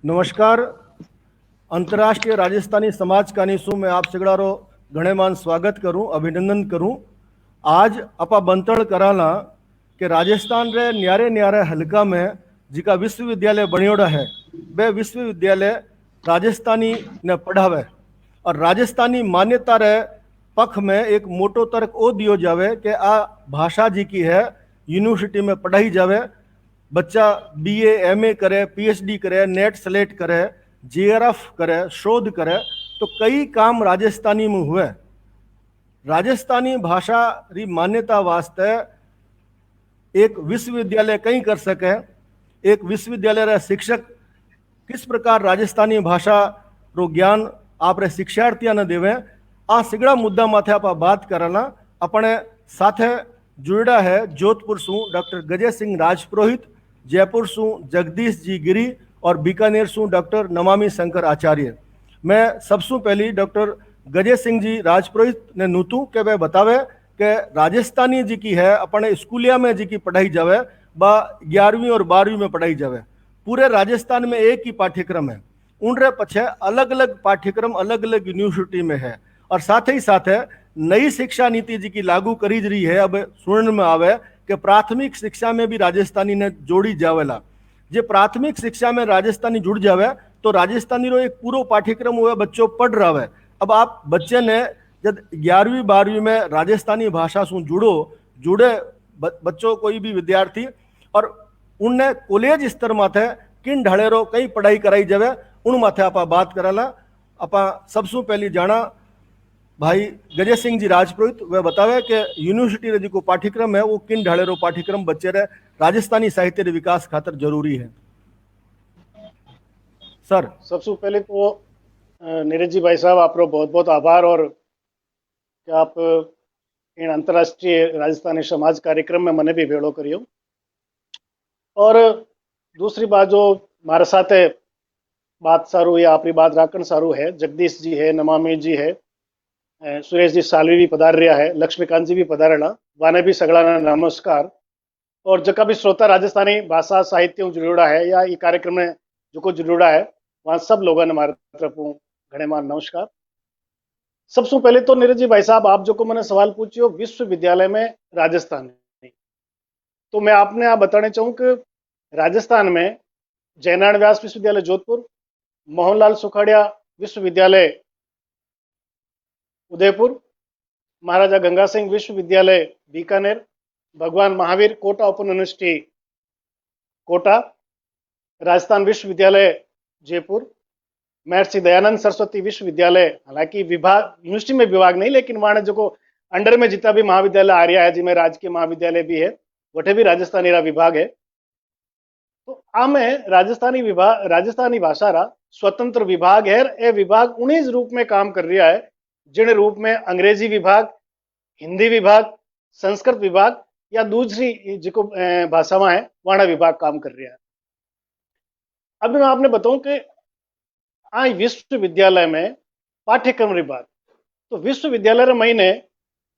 नमस्कार। अंतर्राष्ट्रीय राजस्थानी समाज कानी शू मैं आप सगड़ारो घणेमान स्वागत करूं, अभिनंदन करूं। आज अपा बंतड़ कराला कि राजस्थान रे न्यारे न्यारे हल्का में जिका विश्वविद्यालय बनियोड़ा है वे विश्वविद्यालय राजस्थानी ने पढ़ावे और राजस्थानी मान्यता रे पख में एक मोटो तर्क ओ दियो जावे कि आ भाषा जी की है यूनिवर्सिटी में पढ़ाई जावे। बच्चा बीए एमए करे, पीएचडी करे, नेट सेलेक्ट करे, जेआरएफ करे, शोध करे, तो कई काम राजस्थानी में हुए। राजस्थानी भाषा री मान्यता वास्ते एक विश्वविद्यालय कहीं कर सके। एक विश्वविद्यालय रे शिक्षक किस प्रकार राजस्थानी भाषा रो ज्ञान आप रे शिक्षार्थियों ने देवे, आ सगड़ा मुद्दा माथे आप बात करना। अपने साथे जुड़ा है जोधपुर सू डॉक्टर गजय सिंह राजपुरोहित, जयपुर सू जगदीश जी गिरी और बीकानेर सू डॉक्टर नमामि शंकर आचार्य। मैं सबसू पहली डॉक्टर गजय सिंह जी राजपुरोहित ने नूतू के वे बतावे कि राजस्थानी जी की है अपने स्कूलिया में जी की पढ़ाई जावे, बा 11वीं और 12वीं में पढ़ाई जावे। पूरे राजस्थान में एक ही पाठ्यक्रम है, उन रे पछे अलग अलग पाठ्यक्रम अलग अलग यूनिवर्सिटी में है। और साथ ही साथ है नई शिक्षा नीति जी की लागू करी जा रही है। अब सुनने में आवे कि प्राथमिक शिक्षा में भी राजस्थानी ने जोड़ी जावेला। जे प्राथमिक शिक्षा में राजस्थानी जुड़ जावे तो राजस्थानी रो एक पूरा पाठ्यक्रम हुआ बच्चों पढ़ रहा है। अब आप बच्चे ने जब 11वीं 12वीं में राजस्थानी भाषा से जुड़े बच्चों कोई भी विद्यार्थी और उनने कॉलेज स्तर माथे किन ढाड़ेरो कई पढ़ाई कराई जावे उन माथे आप बात कराला। आप सबसे पहली जाना भाई गजय सिंह जी राजपुरोहित वे बतावे कि यूनिवर्सिटी रे जो पाठ्यक्रम है वो किन ढाड़ेरो पाठ्यक्रम बच्चे रे राजस्थानी साहित्य रे विकास खातर जरूरी है। सर सबसे पहले तो नीरज जी भाई साहब आप बहुत बहुत आभार और कि आप इन अंतर्राष्ट्रीय राजस्थानी समाज कार्यक्रम में मने भी भेड़ो करियो। और दूसरी बात जो मारे साथ बात सारू या आपरी बात राखण सारू है, जगदीश जी है, नमामि जी है, सुरेश जी सालवी भी पधार रहा है, लक्ष्मीकांत जी भी पधारेला, वाने भी सगड़ा नमस्कार। और जका भी श्रोता राजस्थानी भाषा साहित्य जुड़ा है या ये कार्यक्रम में जो को जुड़ा है वहां सब लोगों ने हमारे तरफ घणे मान नमस्कार। सबसे पहले तो नीरज जी भाई साहब आप जो को मैंने सवाल पूछियो विश्वविद्यालय में राजस्थान, तो मैं आपने आप बताना चाहूँ कि राजस्थान में जयनारायण व्यास विश्वविद्यालय जोधपुर, मोहनलाल सुखाड़िया विश्वविद्यालय उदयपुर, महाराजा गंगा सिंह विश्वविद्यालय बीकानेर, भगवान Mahavir quota open university Kota, Rajasthan विश्वविद्यालय जयपुर, महर्षि दयानंद सरस्वती विश्वविद्यालय, हालांकि विभाग यूनिवर्सिटी में विभाग नहीं लेकिन वहां जो को अंडर में जितना भी महाविद्यालय आ रहा है जिसमें राजकीय महाविद्यालय भी है वटे भी राजस्थानी रा विभाग है। तो आमे राजस्थानी भाषा रा स्वतंत्र विभाग है। ये विभाग उन्हीं रूप में काम कर रहा है जिन रूप में अंग्रेजी विभाग, हिंदी विभाग, संस्कृत विभाग या दूसरी जो भाषावां है वहां विभाग काम कर रहा है। अभी मैं आपने बताऊं कि आज विश्वविद्यालय में पाठ्यक्रम री बात, तो विश्वविद्यालय रे महीने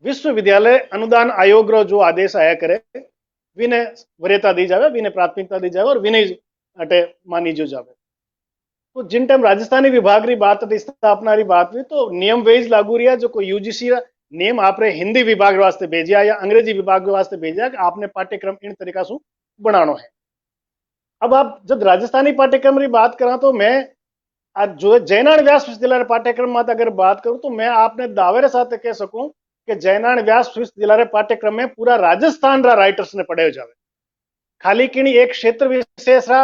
विश्वविद्यालय अनुदान आयोग रो जो आदेश आया करे विने वरीयता दी जावे, विने प्राथमिकता दी जावे और विने अटे मानी जो जावे। तो जिन टाइम राजस्थानी विभाग री बात स्थापना री बात हुई तो नियम वेज लागू रिया जो को यूजीसी नियम आपने हिंदी विभाग वास्ते भेजा या अंग्रेजी विभाग वास्ते भेजा कि आपने पाठ्यक्रम इन तरीका से बनानो है। अब आप जब राजस्थानी पाठ्यक्रम की बात करा तो मैं आज जो जयनारायण व्यास विश्वविद्यालय पाठ्यक्रम में अगर बात करूं तो मैं आपने दावे साथ कह सकूं कि जयनारायण व्यास विश्वविद्यालय पाठ्यक्रम में पूरा राजस्थान रा राइटर्स ने पढ़े जावे, खाली किणी एक क्षेत्र विशेष रा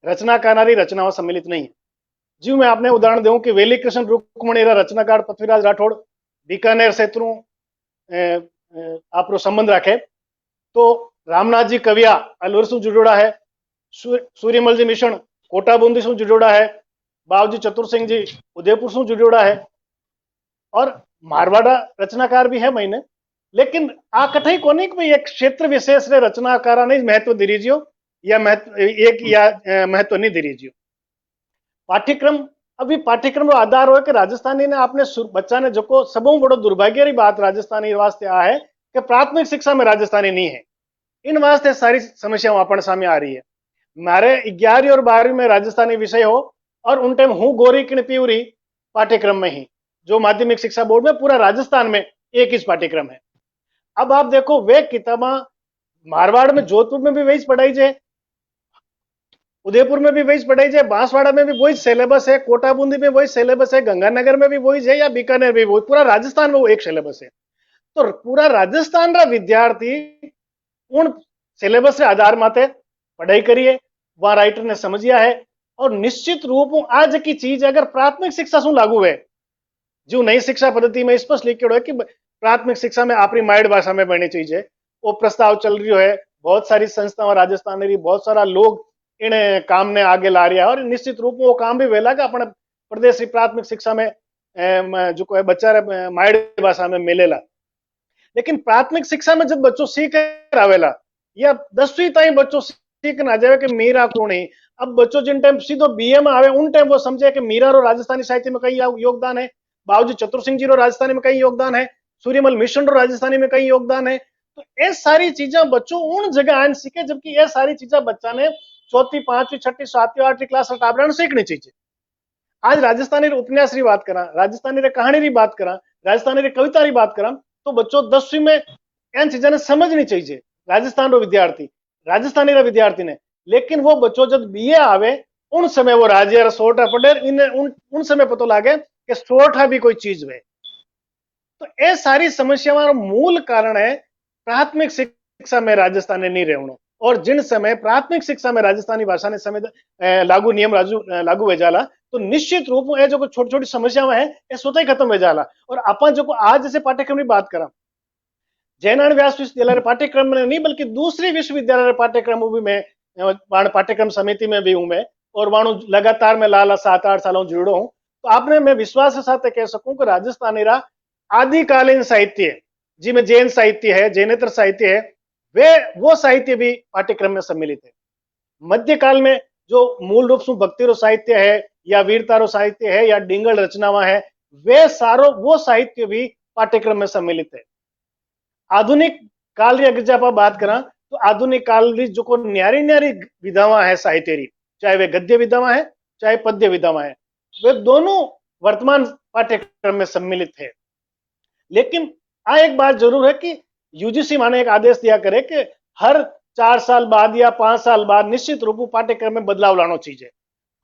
रचनाकार रचनाओं सम्मिलित नहीं है। जी मैं आपने उदाहरण दूं कि वेली कृष्ण रुक्मणी रा रचनाकार पृथ्वीराज राठौड़ बीकानेर क्षेत्रों आप संबंध रखे, तो रामनाथ जी कविया अलवर से जुड़ोड़ा है, सूर्यमल जी मिश्रण कोटा बूंदी से जुड़ोड़ा है, बाबूजी चतुर सिंह जी उदयपुर से जुड़ोड़ा है और मारवाड़ा रचनाकार भी है महीने। लेकिन आ कठई कोनी कि एक क्षेत्र विशेष रे रचनाकारा नहीं महत्व दे दीजियो या महत्व नहीं दे दीजियो। पाठ्यक्रम अभी पाठ्यक्रम रो आधार हो कि राजस्थानी ने आपने बच्चा ने जो को सबों बड़ो दुर्भाग्य री बात राजस्थानी वास्ते आ है कि प्राथमिक शिक्षा में राजस्थानी नहीं है। इन वास्ते सारी समस्याएं अपन सामने आ रही है। मारे 11वीं और 12वीं में राजस्थानी विषय हो और उन टाइम हूँ गोरी किण पीवरी पाठ्यक्रम में ही, जो माध्यमिक शिक्षा बोर्ड में पूरा राजस्थान में एक ही पाठ्यक्रम है। अब आप देखो वे किताबा मारवाड़ में, जोधपुर में भी वही पढ़ाई जाए, उदयपुर में भी वही पढ़ाई जाए, बांसवाड़ा में भी वही सिलेबस है, कोटा बूंदी में वही सिलेबस है, गंगानगर में भी वही है, या बीकानेर में भी वही, पूरा राजस्थान में वो एक सिलेबस है। तो पूरा राजस्थान का विद्यार्थी उन सिलेबस के आधार माते पढ़ाई करिए, वहां राइटर ने समझिया है। और निश्चित रूप आज की चीज अगर प्राथमिक शिक्षा शू लागू है, जो नई शिक्षा पद्धति में स्पष्ट लिखियो है कि प्राथमिक शिक्षा में अपनी माइड भाषा में बननी चाहिए, वो प्रस्ताव चल रही है। बहुत सारी संस्थाओं राजस्थान में बहुत सारा लोग इन काम ने आगे ला रहा है, और निश्चित रूप में वो काम भी वेला अपने प्रदेश की प्राथमिक शिक्षा में जो है बच्चा माइड भाषा में मिलेला। लेकिन प्राथमिक शिक्षा में जब बच्चों सीख कर आवेला, या 10वीं ताई बच्चों सीख ना जाए कि मीरा कौन है, अब बच्चों जिन टाइम सीधो बीए में आवे उन टाइम वो समझे कि मीरा रो राजस्थानी साहित्य में कई योगदान है, बाबूजी चतुर सिंह जी रो राजस्थानी में कई योगदान है, सूर्यमल मिशन रो राजस्थानी में कई योगदान है। तो ये सारी चीजें बच्चों उन जगह आन सीखे, जबकि ये सारी चीजें बच्चा ने 4वीं 5वीं 6वीं 7वीं 8वीं क्लास टाबरा सीखनी चाहिए। आज राजस्थानी उपन्यास की बात करा, राजस्थानी कहानी की बात करा, राजस्थानी कविता की बात करा, तो बच्चों 10वीं में इन चीजों ने समझनी चाहिए, राजस्थान रो विद्यार्थी, राजस्थानी रा विद्यार्थी ने। लेकिन वो बच्चों जब बीए आवे उन समय वो राजिया सोटा पढ़े, इन्हें उन समय पता लगे कि सोठा भी कोई चीज है। तो ये सारी समस्याओं मूल कारण है प्राथमिक शिक्षा में राजस्थानी नहीं रहना। और जिन समय प्राथमिक शिक्षा में राजस्थानी भाषा ने समय लागू नियम लागू हो जाला, तो निश्चित रूप में जो छोटी छोटी समस्याएं हैं ये स्वतः ही खत्म हो जाला। और अपन जो आज जैसे पाठ्यक्रम की बात करा, जयनारायण व्यास विश्वविद्यालय पाठ्यक्रम में नहीं बल्कि दूसरी विश्वविद्यालय पाठ्यक्रम भी मैं पाठ्यक्रम समिति में भी हूं मैं, और वाणु लगातार मैं लाला 7-8 सालों जुड़ो हूं। तो आपने मैं विश्वास के साथ कह सकूं कि राजस्थानी रा आदिकालीन साहित्य जिसमें जैन साहित्य है, जैनेतर साहित्य है, वे वो साहित्य भी पाठ्यक्रम में सम्मिलित है। मध्यकाल में जो मूल रूप से भक्ति रो साहित्य है, या वीरता रो साहित्य है, या डिंगल रचनावा है, वे सारो वो साहित्य भी पाठ्यक्रम में सम्मिलित है। आधुनिक काल री अगर आप बात करा, तो आधुनिक काल री जो को न्यारी न्यारी विधावा है साहित्य री, चाहे वे गद्य विधावा है चाहे पद्य विधावा है, वे दोनों वर्तमान पाठ्यक्रम में सम्मिलित है। लेकिन आ एक बात जरूर है कि यूजीसी माने एक आदेश दिया करे कि हर 4 साल बाद या 5 साल बाद निश्चित रूप से पाठ्यक्रम में बदलाव लाना चाहिए।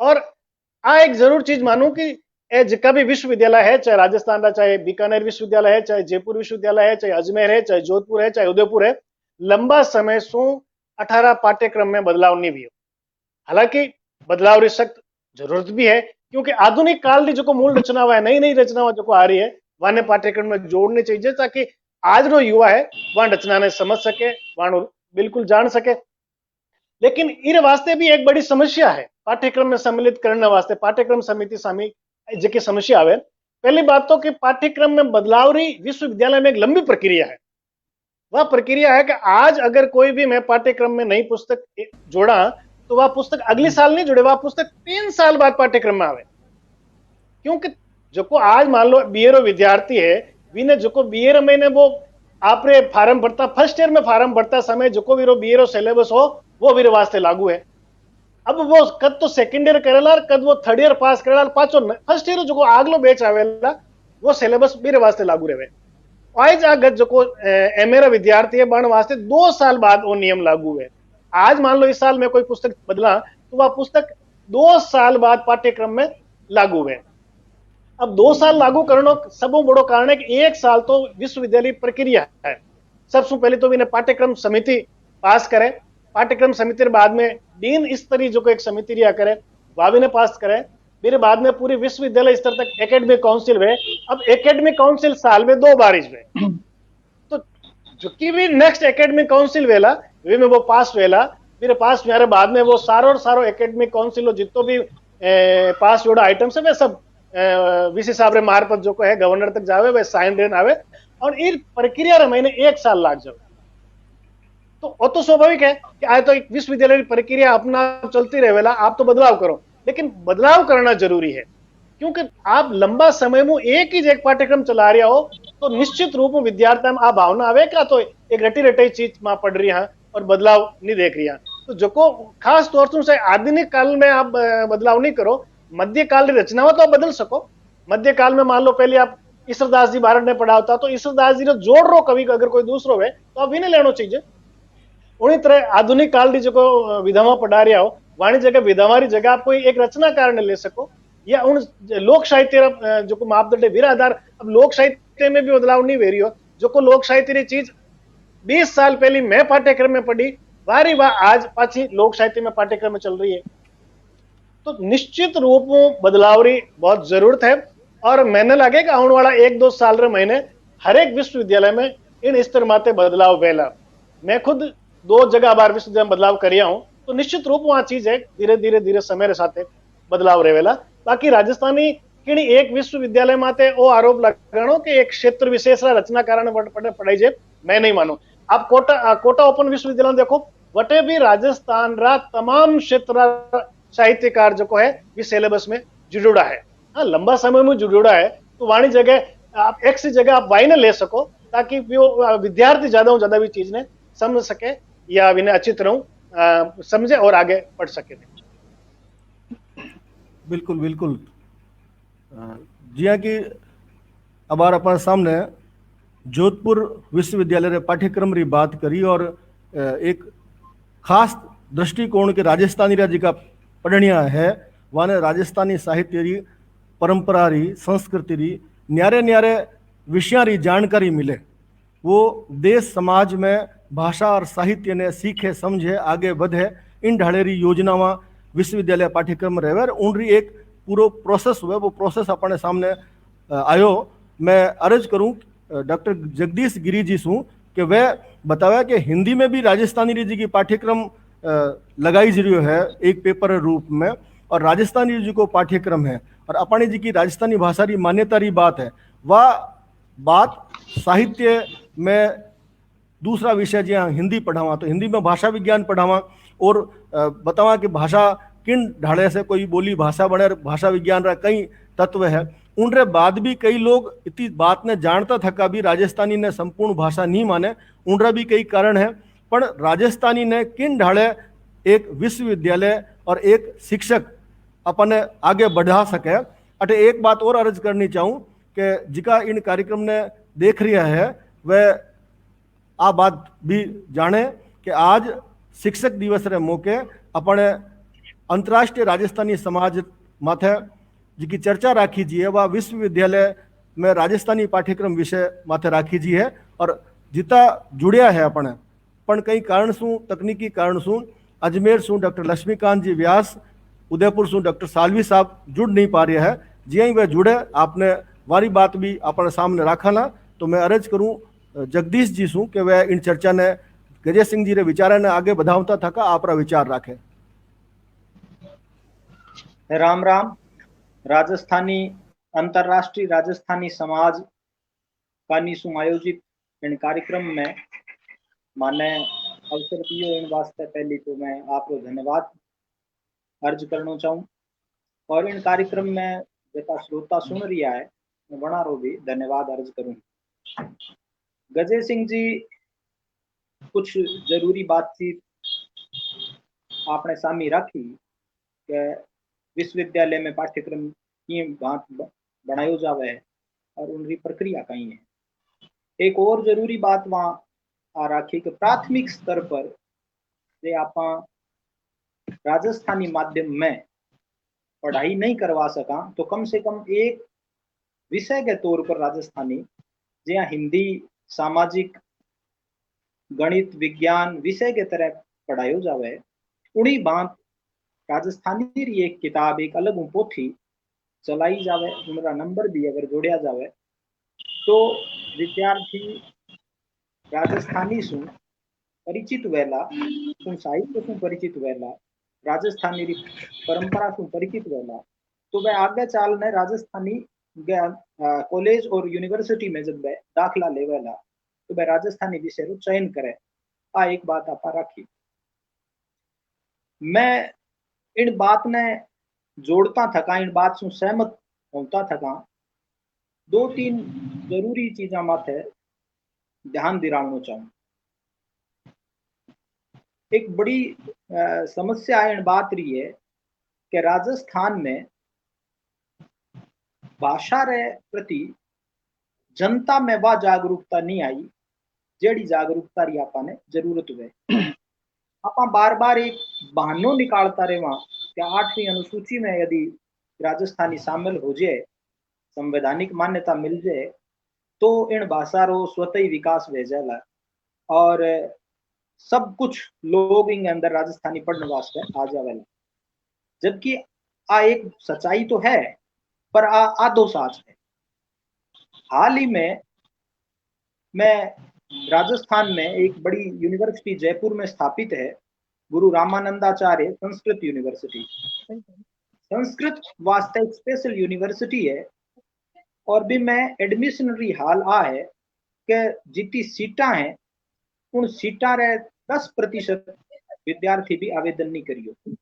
और आ एक जरूर चीज मानू कि जिका भी विश्वविद्यालय है, चाहे राजस्थान का, चाहे बीकानेर विश्वविद्यालय है, चाहे जयपुर विश्वविद्यालय है, चाहे अजमेर है, चाहे जोधपुर है, चाहे उदयपुर है, लंबा समय सु 18 पाठ्यक्रम में बदलाव नहीं हुई। हालांकि बदलाव की सख्त जरूरत भी है, क्योंकि आधुनिक काल की जो मूल रचना है, नई नई रचना जो आ रही है, वह पाठ्यक्रम में जोड़नी चाहिए, ताकि आज रो युवा है वह रचना ने समझ सके, वह बिल्कुल जान सके। लेकिन इन वास्ते भी एक बड़ी समस्या है पाठ्यक्रम में सम्मिलित करने वास्ते पाठ्यक्रम समिति सामी जी समस्या आवे। पहली बात तो कि पाठ्यक्रम में बदलाव रही विश्वविद्यालय में एक लंबी प्रक्रिया है। वह प्रक्रिया है कि आज अगर कोई भी मैं पाठ्यक्रम में नई पुस्तक जोड़ा, तो वह पुस्तक अगले साल नहीं जुड़े, वह पुस्तक 3 साल बाद पाठ्यक्रम में आवे। क्योंकि जो को आज मान लो बीए विद्यार्थी है, वीने जो को बीए महीने वो आपरे फार्म भरता, फर्स्ट ईयर में फार्म भरता समय जो को वीरो बीए सिलेबस हो वो वीर वास्ते लागू है। अब वो कद तो सेकंड ईयर करेला, कद वो थर्ड ईयर पास करेला, पाचो फर्स्ट ईयर जो को आगलो बैच आवेला वो सिलेबस वीर वास्ते लागू रहे। आज आगत जो को एमए रा विद्यार्थी है बन वास्ते 2 साल बाद वो नियम लागू है। आज मान लो इस साल में कोई पुस्तक बदला, तो वह पुस्तक 2 साल बाद पाठ्यक्रम में लागू है। अब 2 साल लागू करने सब बड़ो कारण है कि 1 साल तो विश्वविद्यालय प्रक्रिया है। सबसे पहले तो इन्हें पाठ्यक्रम समिति पास करे, पाठ्यक्रम समिति बाद में डीन स्तरीय जो एक समिति रिया करे वह भी ने पास करे, फिर बाद में पूरी विश्वविद्यालय स्तर तक एकेडमिक काउंसिल है। अब एकेडमिक काउंसिल साल में 2 बार है, तो जो की भी नेक्स्ट एकेडमिक काउंसिल वेला वे में वो पास वेला, फिर पास मेरे बाद में वो सारो एकेडमिक काउंसिल जितो भी पास जोड़ा आइटम्स है वे सब वीसी साहब रे मार्फत जो को है गवर्नर तक जावे, वे साइन देन आवे, और इन प्रक्रिया रे महीने 1 साल लाग जावे। तो वो तो स्वाभाविक है कि आज तो एक विश्वविद्यालय की प्रक्रिया अपना चलती रहेला, आप तो बदलाव करो, लेकिन बदलाव करना जरूरी है। क्योंकि आप लंबा समय में एक पाठ्यक्रम चला रहे हो, तो निश्चित रूप में विद्यार्थी में आ भावना आवे क्या तो एक रटी रटाई चीज में पढ़ रही है और बदलाव नहीं देख रही है। तो जो को खास तौर से आधुनिक काल में आप बदलाव नहीं करो, मध्यकाल की रचना हो तो आप बदल सको। मध्यकाल में मान लो पहले आप ईश्वरदास जी भारत ने पढ़ा होता तो ईश्वरदास जी ने जोड़ रो कवि को, अगर कोई दूसरो है तो आप भी नहीं लेना चाहिए। उन्हीं तरह आधुनिक काल की जो विधावा पढ़ा रहा हो वाणी जगह विधावा की जगह आप कोई एक रचनाकार ने ले सको, या उन लोक साहित्य जो मापदंड वीर आधार। अब लोक साहित्य में भी बदलाव नहीं हो हो, जो को लोक साहित्य की चीज 20 साल पहले मैं पाठ्यक्रम में पढ़ी वारी वाह आज पाछी लोक साहित्य में पाठ्यक्रम में चल रही है। तो निश्चित रूप में बदलाव की बहुत जरूरत है। और मैंने लगे कि आने वाला 1-2 साल रे महीने हर एक विश्वविद्यालय में इन स्तर माते बदलाव वेला। मैं खुद 2 जगह बार विश्वविद्यालय में बदलाव करिया हूं, तो निश्चित रूप वहां चीज है धीरे धीरे धीरे समय रे साथे बदलाव रहेला। बाकी राजस्थानी किणी एक विश्वविद्यालय माते ओ आरोप लगाणो कि एक क्षेत्र विशेष रा रचना कारण पढ़ाई जे, मैं नहीं मानू। आप कोटा ओपन विश्वविद्यालय देखो, वटे भी राजस्थान रा तमाम क्षेत्र साहित्यकार जो है भी सिलेबस में जुड़ोड़ा है। हाँ, लंबा समय में जुड़ोड़ा है, तो वाणी जगह आप एक सी जगह आप वाई ने ले सको, ताकि वो विद्यार्थी ज्यादा ज्यादा भी चीज ने समझ सके या इन्हें अच्छी तरह समझे और आगे पढ़ सके। बिल्कुल बिल्कुल। जिया कि अबार अपन सामने जोधपुर विश्वविद्यालय रे पाठ्यक्रम री बात करी, और एक खास दृष्टिकोण के राजस्थानी रा जिका पढ़निया है वाने राजस्थानी साहित्य री परंपरा री संस्कृति री न्यारे न्यारे विषयां री जानकारी मिले। वो देश समाज में भाषा और साहित्य ने सीखे समझे आगे बढ़े, इन ढाले री योजनावां विश्वविद्यालय पाठ्यक्रम रहे उन री एक पूरो प्रोसेस हुए। वो प्रोसेस अपने सामने आयो। मैं अर्ज करूं डॉक्टर जगदीश गिरी जी शू कि वह बताया कि हिंदी में भी राजस्थानी रीजी की पाठ्यक्रम लगाई जी रही है एक पेपर रूप में, और राजस्थानी जी को पाठ्यक्रम है, और अपनी जी की राजस्थानी भाषा की मान्यता री बात है। वह बात साहित्य में दूसरा विषय जहाँ हिंदी पढ़ावा तो हिंदी में भाषा विज्ञान पढ़ावा, और बतावा कि भाषा किन ढाले से कोई बोली भाषा बने, भाषा विज्ञान रा कई तत्व है। उनरे बाद भी कई लोग इतनी बात ने जानता थका भी राजस्थानी ने संपूर्ण भाषा नहीं माने, उनरा भी कई कारण है। पर राजस्थानी ने किन ढाले एक विश्वविद्यालय और एक शिक्षक अपने आगे बढ़ा सके। अटे एक बात और अर्ज करनी चाहूँ कि जिका इन कार्यक्रम ने देख रहा है वह आ बात भी जाने कि आज शिक्षक दिवस रे मौके अपने अंतर्राष्ट्रीय राजस्थानी समाज माथे जिकी चर्चा राखी जी है वह विश्वविद्यालय में राजस्थानी पाठ्यक्रम विषय माथे राखी जी है। और जिता जुड़िया है अपने पण कई कारण शू तकनीकी कारण शू अजमेर शू डॉक्टर लक्ष्मीकांत जी व्यास, उदयपुर शू डॉक्टर सालवी साहब जुड़ नहीं पा रहे हैं। जी ही वह जुड़े आपने वारी बात भी अपने सामने रखाना, तो मैं अर्ज करूँ जगदीश जी शू कि वह इन चर्चा ने गजय सिंह जी रे विचार ने आगे बढ़ावता थका आपरा विचार राखे। राम राम। राजस्थानी अंतरराष्ट्रीय राजस्थानी समाज का निशु आयोजित इन कार्यक्रम में माने अवसर दियो इन वास्ते पहली तो मैं आपको धन्यवाद अर्ज करना चाहूँ, और इन कार्यक्रम में जैसा श्रोता सुन रिया है वना रो भी धन्यवाद अर्ज करूँ। गजय सिंह जी कुछ जरूरी बातचीत आपने सामने रखी कि विश्वविद्यालय में पाठ्यक्रम की बात बनायो जावे है और उनकी प्रक्रिया कहीं है। एक और जरूरी बात वहां आ राखी कि प्राथमिक स्तर पर जे आप राजस्थानी माध्यम में पढ़ाई नहीं करवा सका तो कम से कम एक विषय के तौर पर राजस्थानी जहाँ हिंदी सामाजिक गणित विज्ञान विषय के तरह पढ़ायो जावे, उन्हीं बात राजस्थानी री एक किताब एक अलग पोथी चलाई जावे, उनका नंबर भी अगर जोड़िया जावे तो विद्यार्थी राजस्थानी सु परिचित वेला, सुन साहित्य सु परिचित वेला, राजस्थानी री परंपरा सु परिचित वेला, तो वह आगे चाल ने राजस्थानी कॉलेज और यूनिवर्सिटी में जब वह दाखला लेवेला तो वह राजस्थानी विषय रो चयन करे। आ एक बात आप रखी। मैं इन बात ने जोड़ता थका, इन बात से सहमत होता थका। 2-3 जरूरी चीजा माथे ध्यान दिलाना चाहूँ। एक बड़ी समस्या इन बात रही है कि राजस्थान में भाषा रे प्रति जनता में वह जागरूकता नहीं आई जेड़ी जागरूकता री आपाने जरूरत हुए। आपा बार बार एक बहानो निकालता रहे वहां कि 8वीं अनुसूची में यदि राजस्थानी शामिल हो जाए, संवैधानिक मान्यता मिल जाए, तो इन भाषा रो स्वतः ही विकास हो जाएगा और सब कुछ लोग इन अंदर राजस्थानी पढ़ने वास्ते आ जावेला। जबकि आ एक सच्चाई तो है, पर आ आधो साच है। हाल ही में मैं राजस्थान में एक बड़ी यूनिवर्सिटी जयपुर में स्थापित है, गुरु रामानंदाचार्य संस्कृत यूनिवर्सिटी। संस्कृत वास्ते एक स्पेशल यूनिवर्सिटी है और भी मैं एडमिशनरी हाल आ है कि जितनी सीटा हैं उन सीटा रे 10% विद्यार्थी भी आवेदन नहीं करियो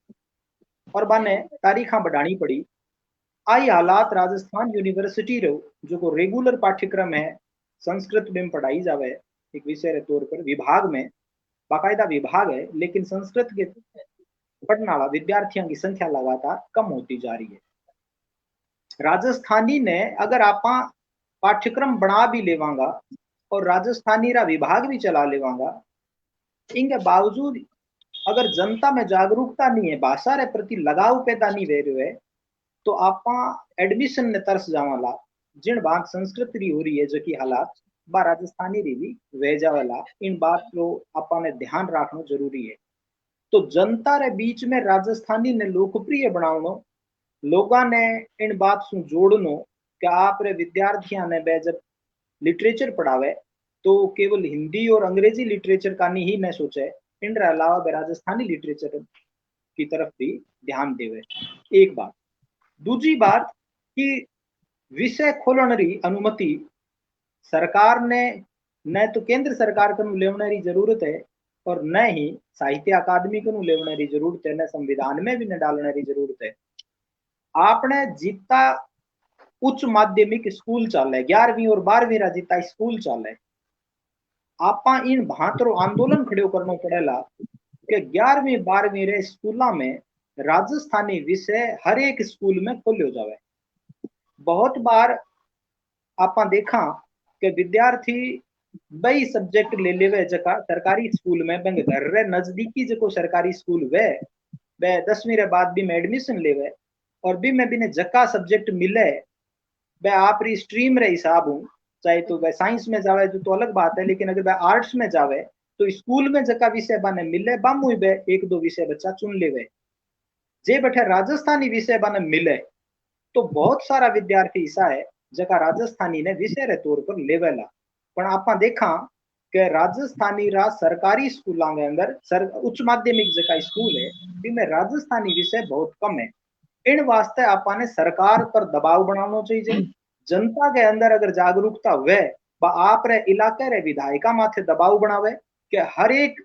और बाने तारीखा बढ़ानी पड़ी। आई हालात राजस्थान यूनिवर्सिटी रो जो को रेगुलर पाठ्यक्रम है संस्कृत में पढ़ाई जावे एक विषय के तौर पर, विभाग में बाकायदा विभाग है, लेकिन संस्कृत के पढ़ने वाला विद्यार्थियों की संख्या लगातार कम होती जा रही है। राजस्थानी ने अगर आप पाठ्यक्रम बना भी लेवांगा और राजस्थानी रा विभाग भी चला लेवांगा, इनके बावजूद अगर जनता में जागरूकता नहीं है, भाषा रे प्रति लगाव पैदा नहीं हो रहे है, तो आप एडमिशन ने तरस जावाला। जिन बात संस्कृत री हो रही है जो की हालात बा राजस्थानी री भी वह जावाला, इन बात को आपने ध्यान रखना जरूरी है। तो जनता रे बीच में राजस्थानी ने लोकप्रिय बनावनो, लोगा ने इन बात से जोड़नो कि आप रे विद्यार्थियों ने जब लिटरेचर पढ़ावे तो केवल हिंदी और अंग्रेजी लिटरेचर का नहीं ही न सोचे, इन अलावा वे राजस्थानी लिटरेचर की तरफ भी ध्यान देवे। एक बात। दूसरी बात कि विषय खोलने री अनुमति सरकार ने न तो केंद्र सरकार को लेने की जरूरत है और न ही साहित्य अकादमी को लेने की जरूरत है, न संविधान में भी न डालने की जरूरत है। आपने जितना उच्च माध्यमिक स्कूल चले 11वीं और 12वीं रा जितना स्कूल चले, आपा इन भांतरो आंदोलन खड़े करना पड़ेला कि 11वीं 12वीं रे स्कूलों में राजस्थानी विषय हर एक स्कूल में खोलियो जावे। बहुत बार आपा देखा कि विद्यार्थी वही सब्जेक्ट ले लेवे जका सरकारी स्कूल में बंग घर रे नजदीकी जो सरकारी स्कूल वे 10वीं रे बाद भी में एडमिशन लेवे और भी में भी ने जका सब्जेक्ट मिले वह आप री स्ट्रीम रे हिसाब हूँ, चाहे तो वह साइंस में जावे तो अलग बात है, लेकिन अगर वह आर्ट्स में जावे तो स्कूल में जका विषय बने मिले बामू एक दो विषय बच्चा चुन लेवे। जे बैठे राजस्थानी विषय बने मिले तो बहुत सारा विद्यार्थी ऐसा है जका राजस्थानी ने विषय रे तौर पर लेवेला। पर आपा देखा कि राजस्थानी रा सरकारी स्कूलों के अंदर उच्च माध्यमिक जका स्कूल है जिनमें राजस्थानी विषय बहुत कम है। इन वास्ते आपने सरकार पर दबाव बनाना चाहिए। जनता के अंदर अगर जागरूकता हुए आप रे इलाके रे विधायिका माथे दबाव बनावे कि हर एक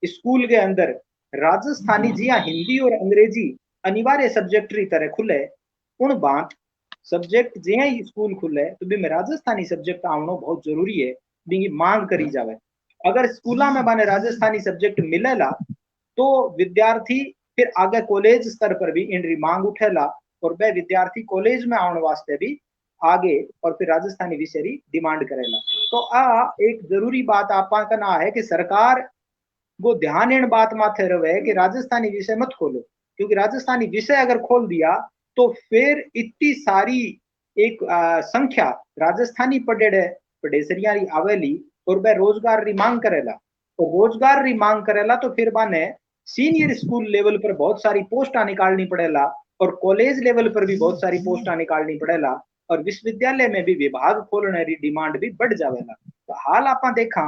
स्कूल के अंदर राजस्थानी जी हिंदी और अंग्रेजी अनिवार्य सब्जेक्ट री तरह खुले, उन बात सब्जेक्ट जे ही स्कूल खुले तो भी में राजस्थानी सब्जेक्ट आना बहुत जरूरी है, भी मांग करी जावे। अगर स्कूलों में बने राजस्थानी सब्जेक्ट मिलेला तो विद्यार्थी फिर आगे कॉलेज स्तर पर भी इन मांग उठेला और वह विद्यार्थी कॉलेज में आने वास्ते भी आगे और फिर राजस्थानी विषय की डिमांड करेला। तो आ एक जरूरी बात आपा का ना है कि सरकार वो ध्यान इन बात माथे रहे कि राजस्थानी विषय मत खोलो, क्योंकि राजस्थानी विषय अगर खोल दिया तो फिर इतनी सारी एक संख्या राजस्थानी पढ़ेसरिया री आवेली और वह रोजगार री मांग करेला। तो रोजगार री मांग करेला तो फिर बाने सीनियर स्कूल लेवल पर बहुत सारी पोस्टा निकालनी पड़ेला और कॉलेज लेवल पर भी बहुत सारी पोस्टा निकालनी पड़ेला और विश्वविद्यालय में भी विभाग खोलने की डिमांड भी बढ़ जावेला। तो हाल आपा देखा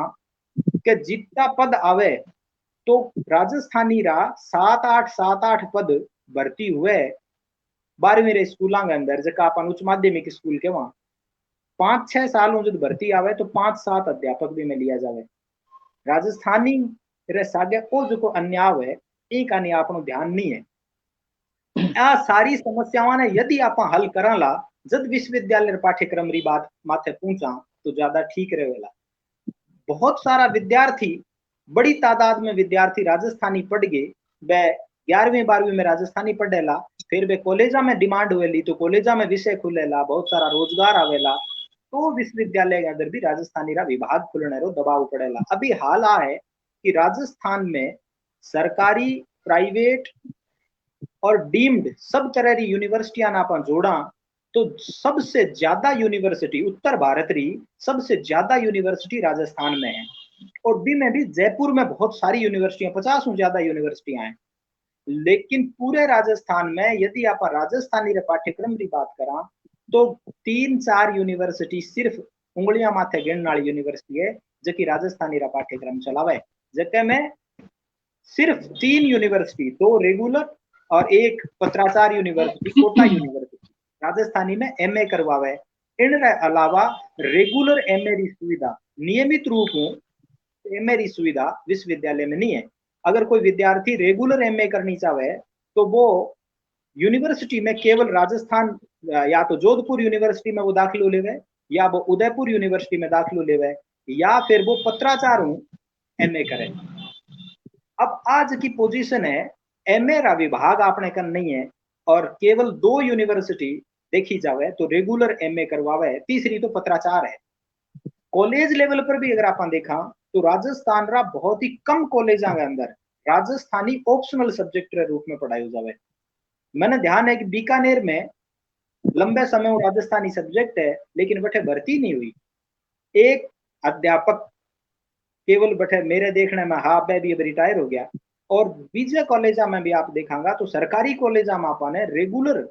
कि जितना पद आवे तो राजस्थानी रा 7-8 पद भर्ती हुए 12वीं रे स्कूलों के अंदर जका अपन उच्च माध्यमिक स्कूल के वहां 5-6 सालों जब भर्ती आवे तो 5-7 अध्यापक भी में लिया जावे। राजस्थानी रे सागे ओ जो अन्याय है एक आने आपनो ध्यान नहीं है। आ सारी समस्याओं ने यदि आप हल कराला जब विश्वविद्यालय पाठ्यक्रम री बात माथे पूछा तो ज्यादा ठीक रहेगा। बहुत सारा विद्यार्थी, बड़ी तादाद में विद्यार्थी राजस्थानी पढ़ गए, वह 11वीं 12वीं में राजस्थानी पढ़ेला, फिर वे कॉलेजा में डिमांड हुएली तो कॉलेजा में विषय खुलेला, बहुत सारा रोजगार आवेला, तो विश्वविद्यालय के अंदर भी राजस्थानी रा विभाग खुलने रो दबाव पड़ेला। अभी हाल आ है कि राजस्थान में सरकारी, प्राइवेट और डीम्ड सब तरह की यूनिवर्सिटियां ना अपन जोड़ा तो सबसे ज्यादा यूनिवर्सिटी उत्तर भारत री सबसे ज्यादा यूनिवर्सिटी राजस्थान में है। और बी में भी जयपुर में बहुत सारी यूनिवर्सिटियां, 50 से ज्यादा यूनिवर्सिटियां हैं। लेकिन पूरे राजस्थान में यदि आप राजस्थानी रे पाठ्यक्रम की बात करा तो 3-4 यूनिवर्सिटी सिर्फ उंगलियां माथे गिनने वाली यूनिवर्सिटी है जबकि राजस्थानी रा पाठ्यक्रम चलावे। जबकि में सिर्फ 3 यूनिवर्सिटी, 2 रेगुलर और एक पत्राचार यूनिवर्सिटी, कोटा यूनिवर्सिटी राजस्थानी में एमए करवावे। इन अलावा रेगुलर एमए री सुविधा नियमित रूप से एमए री सुविधा विश्वविद्यालय में नहीं है। अगर कोई विद्यार्थी रेगुलर एमए करनी चाहे तो वो यूनिवर्सिटी में केवल राजस्थान या तो जोधपुर यूनिवर्सिटी में वो दाखिलो लेवे, या वो उदयपुर यूनिवर्सिटी में दाखिलो लेवे, या फिर वो पत्राचार एमए करे। अब आज की पोजीशन है एमए रा विभाग आपने कर नहीं है और केवल 2 यूनिवर्सिटी देखी जावे तो रेगुलर एमए करवावे, तीसरी तो पत्राचार है। कॉलेज लेवल पर भी अगर आप देखा तो राजस्थान रा बहुत ही कम कॉलेज के अंदर राजस्थानी ऑप्शनल सब्जेक्ट के रूप में पढ़ाई जावे। मैंने ध्यान है कि बीकानेर में लंबे समय वो राजस्थानी सब्जेक्ट है लेकिन बटे भर्ती नहीं हुई। एक अध्यापक केवल बटे मेरे देखने में हाँ मैं भी अब रिटायर हो गया। और बीजे कॉलेजा में भी आप देखांगा तो सरकारी कॉलेजा में आपने रेगुलर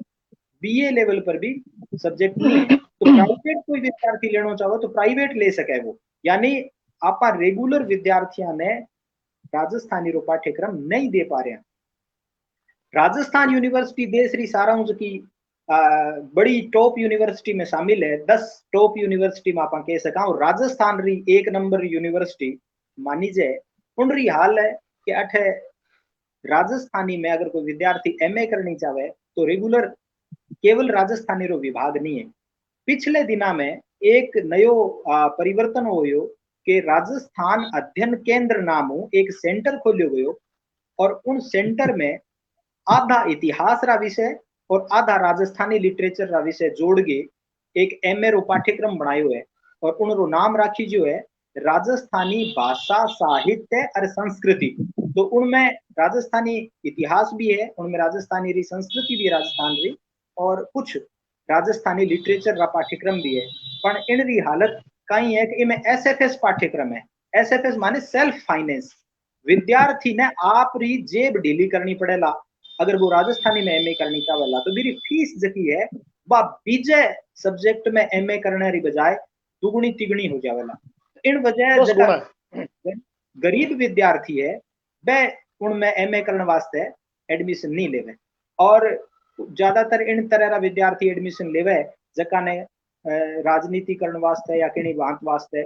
बीए लेवल पर भी सब्जेक्ट नहीं है। तो प्राइवेट कोई विद्यार्थी लेना चाहो तो प्राइवेट ले सके वो, यानी आप रेगुलर विद्यार्थियों ने राजस्थानी रो पाठ्यक्रम नहीं दे पा रहे हैं। राजस्थान यूनिवर्सिटी देश री सारांश की बड़ी टॉप यूनिवर्सिटी में शामिल है। 10 टॉप यूनिवर्सिटी में आप कह सका और राजस्थान री 1 नंबर यूनिवर्सिटी मानी जाए। उन री हाल है कि अठे राजस्थानी में अगर कोई विद्यार्थी एमए करनी चाहे तो रेगुलर केवल राजस्थानी रो विभाग नहीं है। पिछले दिना में एक नयो परिवर्तन होयो कि राजस्थान अध्ययन केंद्र नामो एक सेंटर खोलियो गयो और उन सेंटर में आधा इतिहास रा विषय और आधा राजस्थानी लिटरेचर रा विषय जोड़ के एक एमए रो पाठ्यक्रम बनायो है और उनरो नाम राखी जो है राजस्थानी भाषा, साहित्य और संस्कृति। तो उनमें राजस्थानी इतिहास भी है, उनमें राजस्थानी री संस्कृति भी है राजस्थान री, और कुछ राजस्थानी लिटरेचर रा पाठ्यक्रम भी है। पर इन री हालत कई है कि इनमें एसएफएस पाठ्यक्रम है। एसएफएस माने सेल्फ फाइनेंस। विद्यार्थी ने आप री जेब ढीली करनी पड़ेला अगर वो राजस्थानी में एमए करनी चाहेला तो मेरी फीस जकी है वह बीजे सब्जेक्ट में एमए करने री बजाय दुगुनी तिगुनी हो जावेला। इन वजह जगह गरीब विद्यार्थी है वह उनमें एमए करने वास्ते एडमिशन नहीं लेवे और ज्यादातर इन तरह का विद्यार्थी एडमिशन लेवे जका ने राजनीति करने वास्ते या किसी बात वास्ते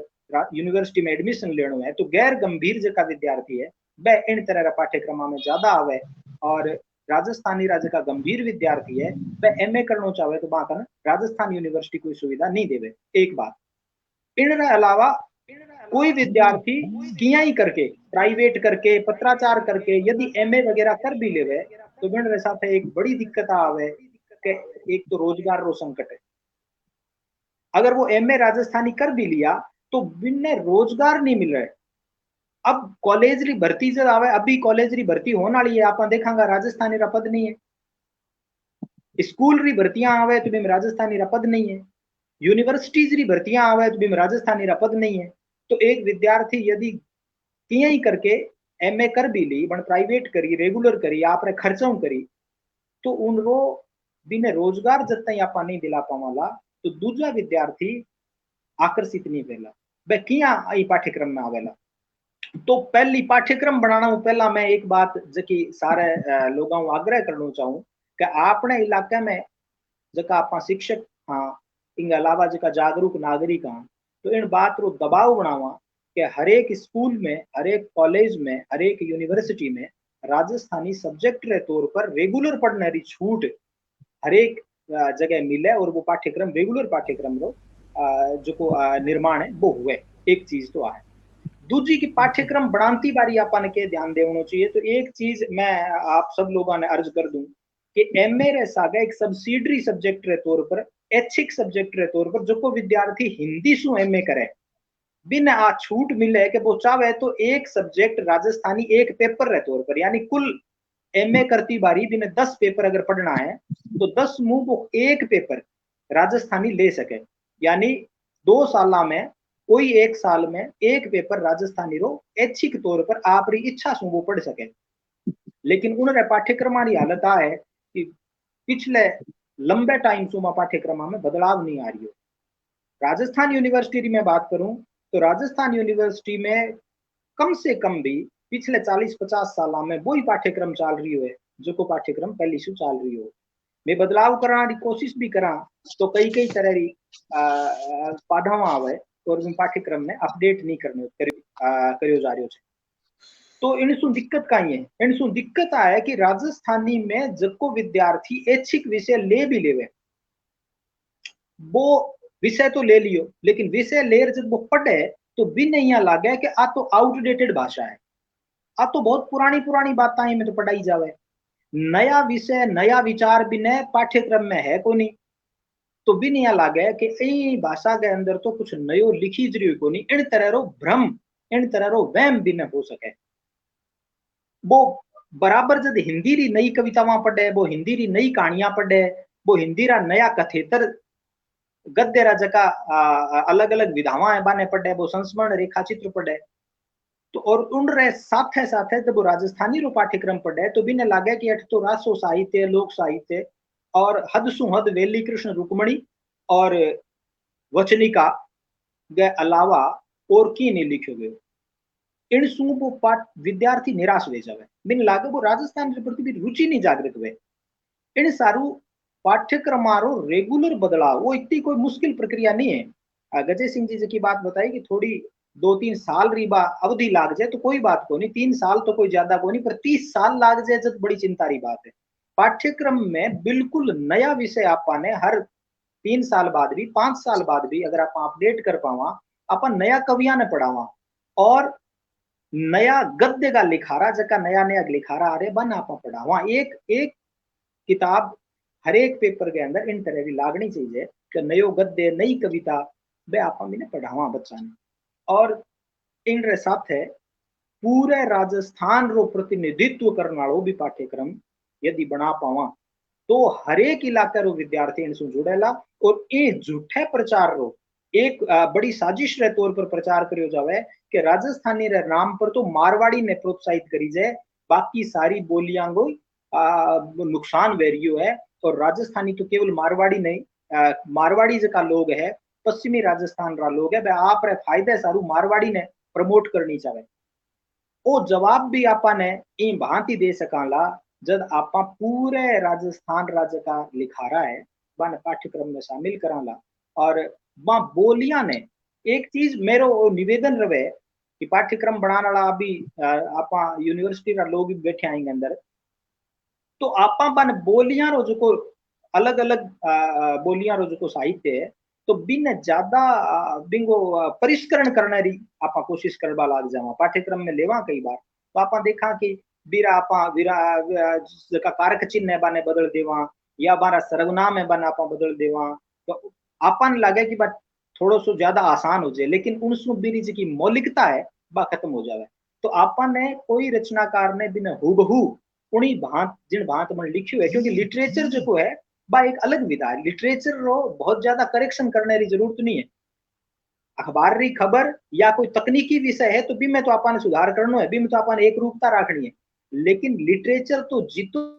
यूनिवर्सिटी में एडमिशन लेना है। तो गैर गंभीर जका विद्यार्थी है वह इन तरह का पाठ्यक्रम में ज्यादा आवे और राजस्थानी राज्य का गंभीर विद्यार्थी है वह एमए करना चाहे तो बात राजस्थान यूनिवर्सिटी कोई सुविधा नहीं देवे। एक बात इन अलावा कोई विद्यार्थी किया ही करके प्राइवेट करके पत्राचार करके यदि एमए वगैरह कर भी लेवे तो मेरे साथ एक बड़ी दिक्कत आवे कि एक तो रोजगार रो संकट है। अगर वो एमए राजस्थानी कर भी लिया तो बिन्ने रोजगार नहीं मिल रहे। अब कॉलेज री भर्ती जब आवे, अभी कॉलेज री भर्ती होने वाली है, आप देखांगा राजस्थानी रा पद नहीं है। स्कूल री भर्तियां आवे तो बिम राजस्थानी रा पद नहीं है। यूनिवर्सिटीज री भर्तियां आवे तो बिम राजस्थानी रा पद नहीं है। तो एक विद्यार्थी यदि किया ही करके एमए कर भी ली बन प्राइवेट करी रेगुलर करी आप खर्चों करी तो उनको बिना रोजगार जब आप नहीं दिला पावाला तो दूसरा विद्यार्थी आकर्षित नहीं वेला वह किया पाठ्यक्रम में आवेला। तो पहली पाठ्यक्रम बनाना पहला मैं एक बात जकी सारे लोगों को आग्रह करना चाहूँ कि आपने इलाके में जका आप शिक्षक हाँ इन अलावा जका जागरूक नागरिक हाँ तो इन बात रो दबाव बनावा कि हर एक स्कूल में, हर एक कॉलेज में, हर एक यूनिवर्सिटी में राजस्थानी सब्जेक्ट के तौर पर रेगुलर पढ़ने की छूट हर एक जगह मिले और वो पाठ्यक्रम रेगुलर पाठ्यक्रम रो जो को निर्माण है वो हुए। एक चीज तो है। दूजी की पाठ्यक्रम बढ़ाती बारी अपन के ध्यान देना चाहिए। तो एक चीज मैं आप सब लोगों ने अर्ज कर दूं कि एमए रे सागा एक सब्सिडरी सब्जेक्ट रे तौर पर, ऐच्छिक सब्जेक्ट रे तौर पर, जो को विद्यार्थी हिंदी सु एमए करे बिन आ छूट मिले कि वो चाहे तो एक सब्जेक्ट राजस्थानी एक पेपर रे तौर पर, यानी कुल एमए करती बारी बिन 10 पेपर अगर पढ़ना है तो 10 मुंह वो एक पेपर राजस्थानी ले सके। यानी 2 साल में कोई एक साल में एक पेपर राजस्थानी रो ऐच्छिक तौर पर आप री इच्छा सु वो पढ़ सके। लेकिन उन पाठ्यक्रम की हालत आ है कि पिछले लंबे टाइम सु पाठ्यक्रम में बदलाव नहीं आ रही हो। राजस्थान यूनिवर्सिटी की मैं बात करूं तो राजस्थान यूनिवर्सिटी में कम से कम भी पिछले 40-50 साल में वही पाठ्यक्रम चल रही है जो को पाठ्यक्रम पहली से चल रही हो। मैं बदलाव कराने की कोशिश भी करा तो कई कई तरह की बाधाएं आवे और पाठ्यक्रम में अपडेट नहीं करने करियो जा रही है। तो इनसु दिक्कत कहीं है, इनसु दिक्कत आए कि राजस्थानी में जब को विद्यार्थी ऐच्छिक विषय ले भी लेवे, वो विषय तो ले लियो लेकिन विषय लेर जब वो पढ़े तो भी नहीं लगे कि आ तो आउटडेटेड भाषा है, आ तो बहुत पुरानी पुरानी बातें में तो पढ़ाई जावे, नया विषय नया विचार भी ने पाठ्यक्रम में है को नहीं। तो भी नहीं लगे कि ई भाषा के अंदर तो कुछ नयो लिखी जरियो को नहीं। इन तरह रो भ्रम, इन तरह रो वहम भी न हो सके। वो बराबर जब हिंदी री नई कवितावां पढ़े, वो हिंदी री नई कहानियां पढ़े, वो हिंदी रा नया कथेतर गद्य रा जका अलग अलग विधावां बाने पढ़े, वो संस्मरण रेखा चित्र पढ़े। तो और उन रे साथे साथे जब वो राजस्थानी रो पाठ्यक्रम पढ़े तो बिने लागे कि अठ तो रासो साहित्य, लोक साहित्य और हद सु हद वेली कृष्ण रुक्मणी और वचनिका के अलावा और की नहीं लिखो गयो। इन सु वो पाठ विद्यार्थी निराश हो जावे, बिन लागे वो राजस्थान के प्रति भी रुचि नहीं जागृत हुए। इन सारू पाठ्यक्रमारो रेगुलर बदलाव वो इतनी कोई मुश्किल प्रक्रिया नहीं है। गजय सिंह जी की बात बताई कि थोड़ी 2-3 साल रीबा अवधि लाग जाए तो कोई बात को नहीं, 3 साल तो कोई ज्यादा को नहीं, पर 30 साल लाग जाए जब बड़ी चिंता री बात है। पाठ्यक्रम में बिल्कुल नया विषय आपा ने हर 3 साल बाद भी 5 साल बाद भी अगर आप अपडेट कर पावा, अपन नया कविया ने पढ़ावा और नया गद्य का लिखारा जका नया नया लिखारा आ रहे बन आप पढ़ावा। एक एक किताब हर एक पेपर के अंदर इन तरह की लागनी चाहिए कि नयो गद्य नई कविता वे आप पढ़ावा बच्चा ने। और इन रे साथ है पूरे राजस्थान रो प्रतिनिधित्व करने वालों भी पाठ्यक्रम यदि बना पावा तो हर एक इलाके रो विद्यार्थी इनसे जुड़ेला। और ये झूठे प्रचार रो एक बड़ी साजिश रे तौर पर प्रचार करियो जावे कि राजस्थानी रे नाम पर तो मारवाड़ी ने प्रोत्साहित करी जाए, बाकी सारी बोलियां को नुकसान वेरियो है। और राजस्थानी तो केवल मारवाड़ी नहीं, मारवाड़ी जका लोग है, पश्चिमी राजस्थान रा लोग है, आप रे फायदे सारू मारवाड़ी ने प्रमोट करनी चाहे। वो जवाब भी आपा ने इन भांति दे सकाला जब आपा पूरे राजस्थान राज्य का लिखारा है बन पाठ्यक्रम में शामिल कराला। और वहां बोलियां ने एक चीज मेरो निवेदन रहे कि पाठ्यक्रम बनाने वाला अभी आपा यूनिवर्सिटी का लोग भी बैठे आएंगे अंदर, तो आपा बन बोलियां रो जो अलग अलग बोलियां रो जो साहित्य है तो बिन ज्यादा बिंगो परिष्करण करने री आपा कोशिश करवा लाग जावा पाठ्यक्रम में लेवा। कई बार तो आपा देखा कि बीरा आपा वीरा जका कारक चिन्ह है बाने बदल देवा या बारा सर्वनाम है बाने आपा बदल देवा तो आपन लगे कि बट थोड़ो सो ज्यादा आसान हो जाए, लेकिन उनसु बीरी जी की मौलिकता है बा खत्म हो जावे। तो आपा ने कोई रचनाकार ने बिन हुबहू उन्हीं भांत जिन भांत में लिखियो है, क्योंकि लिटरेचर जो है बा एक अलग विधा है। लिटरेचर रो बहुत ज्यादा करेक्शन करने की जरूरत नहीं है। अखबार री खबर या कोई तकनीकी विषय है तो भी में तो आपने सुधार करना है, भी में तो आपने एक रूपता रखनी है। लेकिन लिटरेचर तो जितो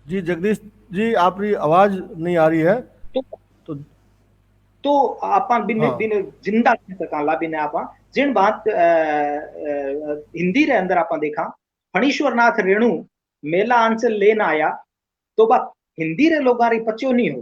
जी जगदीश जी आपकी आवाज नहीं आ रही है तो तो तो आपा बिन हाँ बिन जिंदा कर सकाला बिन आपा जिन बात हिंदी रे अंदर आपा देखा फणीश्वर नाथ रेणु मेला अंचल लेन आया तो बा हिंदी रे लोग पच्यो नहीं हो,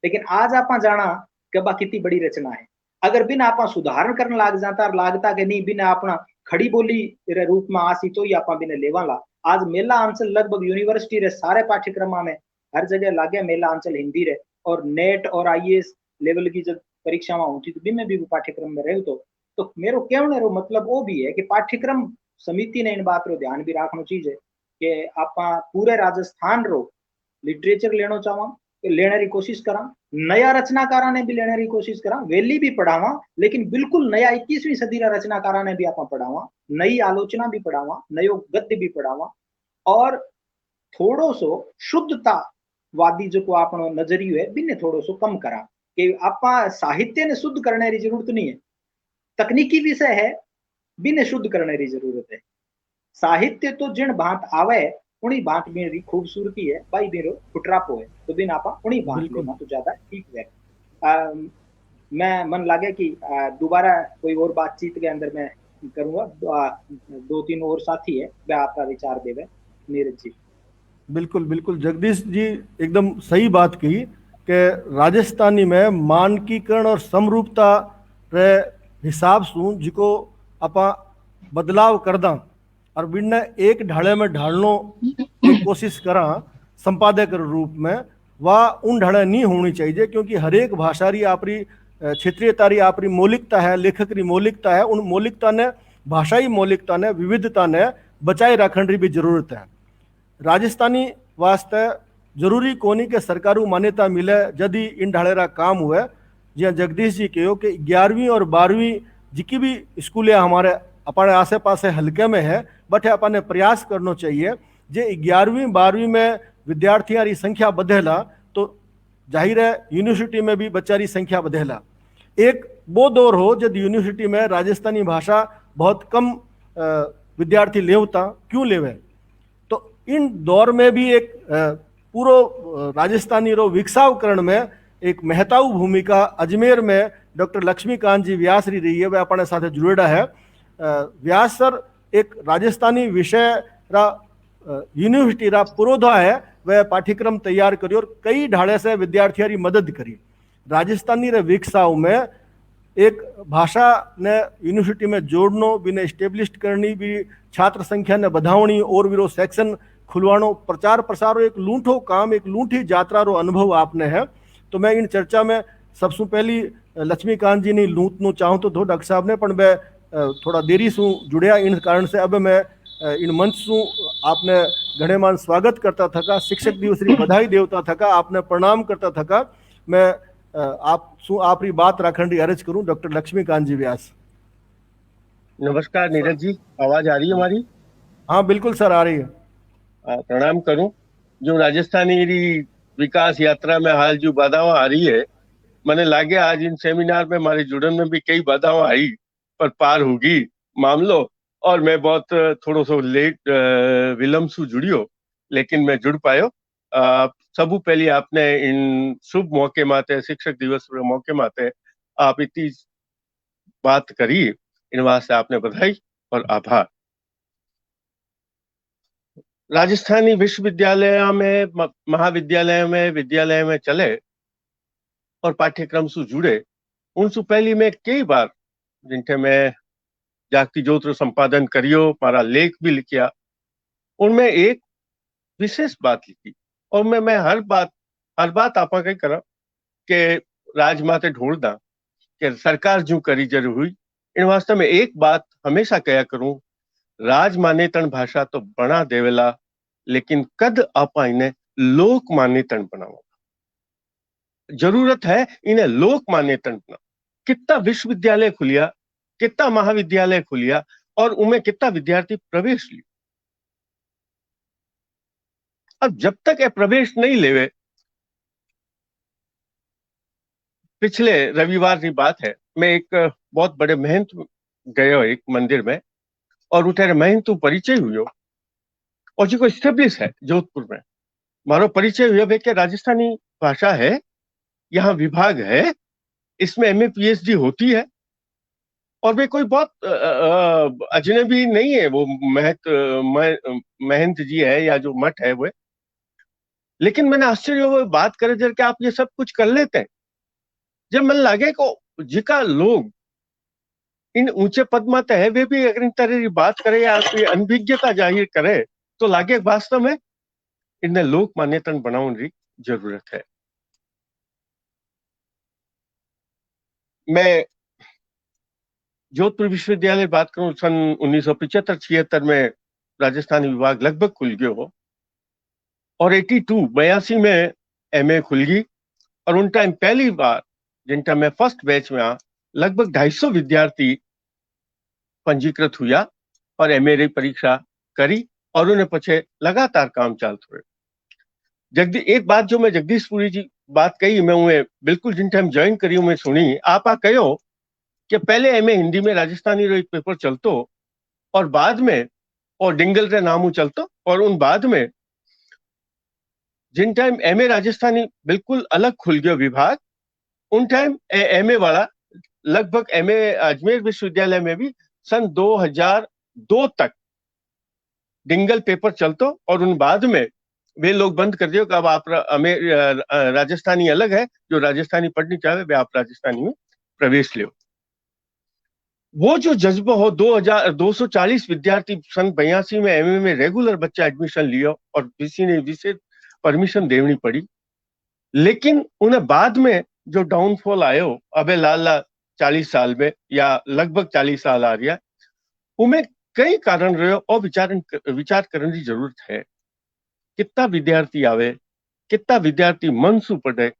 लेकिन आज आपा जाना कि बा कितनी बड़ी रचना है। अगर बिना आपा सुधारण करने लाग जाता लागता कि नहीं बिना अपना खड़ी बोली रे रूप में आसी तो ही आपा बिना लेवाला। आज मेला अंचल लगभग यूनिवर्सिटी रे सारे पाठ्यक्रम में हर जगह लागे मेला अंचल हिंदी रे। और नेट और आईएएस लेवल की जब परीक्षा में होती तो भी मैं भी वो पाठ्यक्रम में रहूं तो मेरो कहने रो मतलब वो भी है कि पाठ्यक्रम समिति ने इन बात रो ध्यान भी रखना चाहिए कि आप पूरे राजस्थान रो लिटरेचर लेना चाहवा लेने की कोशिश करा, नया रचनाकारा ने भी लेने की कोशिश करा, वेली भी पढ़ावा, लेकिन बिल्कुल नया 21वीं सदी रा रचनाकारा ने भी आप पढ़ावा, नई आलोचना भी पढ़ावा, नयो गद्य भी पढ़ावा और थोड़ो सो शुद्धतावादी जो को आपनो नजरियो है बिने थोड़ो सो कम करा कि आपा साहित्य ने शुद्ध करने की जरूरत नहीं है, तकनीकी विषय है बिने शुद्ध करने की जरूरत है। साहित्य तो जिन भांत आवे उन्हीं भांत मेरी खूबसूरती है भाई मेरो फुटरापो है तो बिन आपा उन्हीं भांत बिल्कुल। लेना तो ज्यादा ठीक है। मैं मन लागे कि दोबारा कोई और बातचीत के अंदर मैं करूंगा, दो तीन और साथी है वह आपका विचार देवे। नीरज जी। बिल्कुल बिल्कुल जगदीश जी एकदम सही बात कही कि राजस्थानी में मानकीकरण और समरूपता रे हिसाब से जिको अपा बदलाव करदा और बिन्ने एक ढाले में ढालनो एक कोशिश करा संपादक रूप में, वह उन ढाले नहीं होनी चाहिए क्योंकि हर एक भाषा री आपरी क्षेत्रीयता री आपरी मौलिकता है, लेखक री मौलिकता है, उन मौलिकता ने भाषाई मौलिकता ने विविधता ने बचाए रखने की भी जरूरत है। राजस्थानी वास्ते जरूरी कोनी के सरकारू मान्यता मिले जदि इन ढालेरा काम हुए। जिया जगदीश जी कहो कि 11वीं और 12वीं जिकी भी स्कूलें हमारे अपने आसे पासे हल्के में है बट अपने प्रयास करना चाहिए जे 11वीं 12वीं में विद्यार्थियों की संख्या बढ़ेला तो जाहिर है यूनिवर्सिटी में भी बच्चा की संख्या बढ़ेला। एक वो दौर हो जब यूनिवर्सिटी में राजस्थानी भाषा बहुत कम विद्यार्थी लेवता क्यों लेवे, तो इन दौर में भी एक पूरो राजस्थानी रो विकसावकरण में एक महत्व भूमिका अजमेर में डॉक्टर लक्ष्मीकांत जी व्यास रही है, वह अपने साथ जुड़ेड़ा है। व्यास सर एक राजस्थानी विषय रा यूनिवर्सिटी रा पुरोधा है, वह पाठ्यक्रम तैयार करी और कई ढाड़े से विद्यार्थियों की मदद करी। राजस्थानी रे विकसाव में एक भाषा ने यूनिवर्सिटी में जोड़नो बिने स्टेब्लिश करनी भी छात्र संख्या ने बढ़ावनी और विरो सेक्शन खुलवानो प्रचार प्रसार एक लूंठो काम एक लूंठी यात्रा रो अनुभव आपने है। तो मैं इन चर्चा में सबसे पहली लक्ष्मीकांत जी ने लूंटना चाहूँ तो डॉक्टर साहब ने पण मैं थोड़ा देरी से जुड़िया इन कारण से अब मैं इन मंच से आपने घणेमान स्वागत करता थका, शिक्षक दिवस की बधाई देवता थका, आपने प्रणाम करता थका। मैं आप बात रखने की अर्ज करूं डॉक्टर लक्ष्मीकांत जी व्यास। नमस्कार नीरज जी, आवाज आ रही है हमारी? हाँ बिल्कुल सर आ रही है। प्रणाम करूं। जो राजस्थानी री विकास यात्रा में हाल जो बाधाएं आ रही है, मैंने लागे आज इन सेमिनार में हमारे जुड़न में भी कई बाधाएं आई पर पार होगी मामलो, और मैं बहुत थोड़ो सो लेट विलम्ब से जुड़ियो लेकिन मैं जुड़ पायो। सबू पहले आपने इन शुभ मौके माते शिक्षक दिवस के मौके माते आप इतनी बात करी, इन वास्ते आपने बधाई और आभार। राजस्थानी विश्वविद्यालय में महाविद्यालय में विद्यालय में चले और पाठ्यक्रम से जुड़े उनसे पहले मैं कई बार जिनके मैं जागती ज्योत संपादन करियो, मारा लेख भी लिखिया, उनमें एक विशेष बात लिखी और मैं हर बात आप कहीं करा कि राजमाते ढूंढदा कि सरकार जो करी जरूर हुई। इन वास्ते में एक बात हमेशा कया करूं, राज मान्यतन भाषा तो बना देवेला लेकिन कद आपा इन्हें लोक मान्यतन बनाओ। जरूरत है इन्हें लोक मान्यतन बना। कितना विश्वविद्यालय खुलिया, कितना महाविद्यालय खुलिया और उनमें कितना विद्यार्थी प्रवेश लिया। अब जब तक ये प्रवेश नहीं लेवे, पिछले रविवार की बात है, मैं एक बहुत बड़े महंत गयो एक मंदिर में और उठारे महंत परिचय हुई और जो स्टेब्लिश है जोधपुर में, मारो परिचय हुआ कि राजस्थानी भाषा है, यहाँ विभाग है, इसमें एमए पीएचडी होती है और वे कोई बहुत अजनबी नहीं है, वो महंत जी है या जो मठ है वो। लेकिन मैंने आश्चर्य हुआ बात करे जब कि आप ये सब कुछ कर लेते हैं। जब मन लगे को जिका लोग इन ऊंचे पद में है वे भी अगर इन तरह की बात करे या अनभिज्ञता जाहिर करे तो लागे वास्तव में इन्हें लोक मान्यता बनाने की जरूरत है। मैं जोधपुर विश्वविद्यालय बात करूं, सन 1975-76 में राजस्थानी विभाग लगभग खुल गयो हो और 82 में एमए खुल गई। और उन टाइम पहली बार जिन टाइम मैं फर्स्ट बैच में आ लगभग 250 विद्यार्थी पंजीकृत हुआ और एमए री परीक्षा करी और उन्हें पछे लगातार काम चालतो रह्यो। एक बात जो मैं जगदीशपुरी जी बात कही, मैं उन्हें बिल्कुल जिन टाइम ज्वाइन करी मैं सुनी, आप आ कहो कि पहले एमए हिंदी में राजस्थानी रो एक पेपर चलतो और बाद में और डिंगल रे नामू चलतो और उन बाद में जिन टाइम एमए राजस्थानी बिल्कुल अलग खुल गयो विभाग, उन टाइम एमए वाला लगभग एमए अजमेर विश्वविद्यालय में भी सन 2002 तक डिंगल पेपर चलतो और उन बाद में वे लोग बंद कर दियो कि अब आप राजस्थानी अलग है, जो राजस्थानी पढ़नी चाहे वे आप राजस्थानी में प्रवेश लियो। वो जो जज्बा हो 240 विद्यार्थी सन 82 में एमए में रेगुलर बच्चा एडमिशन लियो और किसी ने विशेष परमिशन देनी पड़ी, लेकिन उन्हें बाद में जो डाउनफॉल आयो अबे लाला 40 साल में या लगभग 40 साल आ रहा, उनमें कई कारण रहे और विचार करने की जरूरत है। कितना विद्यार्थी आवे, कितना विद्यार्थी मन सु पढ़े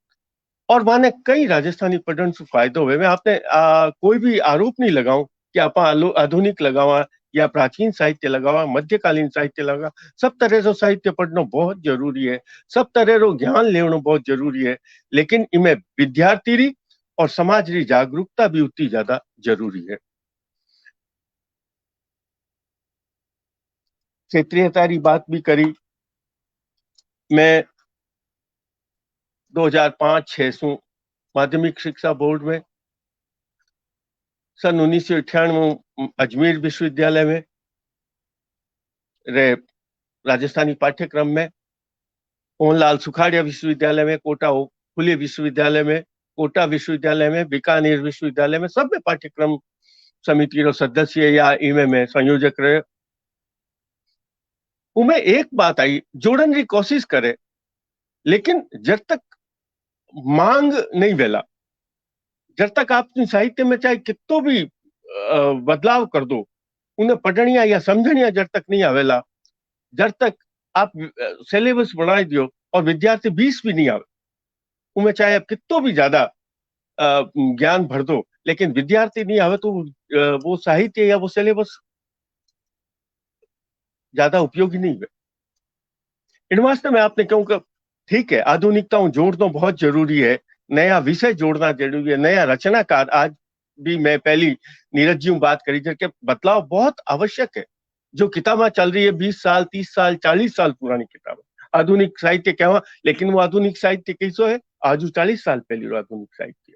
और माने कई राजस्थानी पढ़ने से फायदो हुए। मैं आपने कोई भी आरोप नहीं लगाऊं कि आप आधुनिक लगावा या प्राचीन साहित्य लगावा, मध्यकालीन साहित्य लगावा, सब तरह से साहित्य पढ़ना बहुत जरूरी है, सब तरह रो ज्ञान लेना बहुत जरूरी है, लेकिन इनमें विद्यार्थी री और समाज री जागरूकता भी उतनी ज्यादा जरूरी है। क्षेत्रीयता री बात भी करी। मैं 2005-06 सु माध्यमिक शिक्षा बोर्ड में, सन 1998 अजमेर विश्वविद्यालय में रे राजस्थानी पाठ्यक्रम में, मोहनलाल सुखाड़िया विश्वविद्यालय में, कोटा खुले विश्वविद्यालय में, कोटा विश्वविद्यालय में, बीकानेर विश्वविद्यालय में, सब में पाठ्यक्रम समिति रो सदस्य या इमे में संयोजक रहे। उमें एक बात आई, जोड़न की कोशिश करे, लेकिन जब तक मांग नहीं वेला, जब तक आप साहित्य में चाहे कितो भी बदलाव कर दो, उन्हें पढ़निया या समझनिया जब तक नहीं आवेला, जब तक आप सिलेबस बढ़ाई दियो और विद्यार्थी 20 भी नहीं आवे, उनमें चाहे आप कितो भी ज्यादा ज्ञान भर दो, लेकिन विद्यार्थी नहीं आवे तो वो साहित्य या वो सिलेबस ज्यादा उपयोगी नहीं है। इन वास्ते में आपने कहूँ कि ठीक है, आधुनिकताओं जोड़ना बहुत जरूरी है, नया विषय जोड़ना जरूरी है, नया रचनाकार। आज भी मैं पहली नीरज जी बात करी जबकि बदलाव बहुत आवश्यक है। जो किताबें चल रही है 20 साल 30 साल 40 साल पुरानी किताबें, आधुनिक साहित्य कहवा, लेकिन वो आधुनिक साहित्य कैसो है, आज 40 साल पहले आधुनिक साहित्य।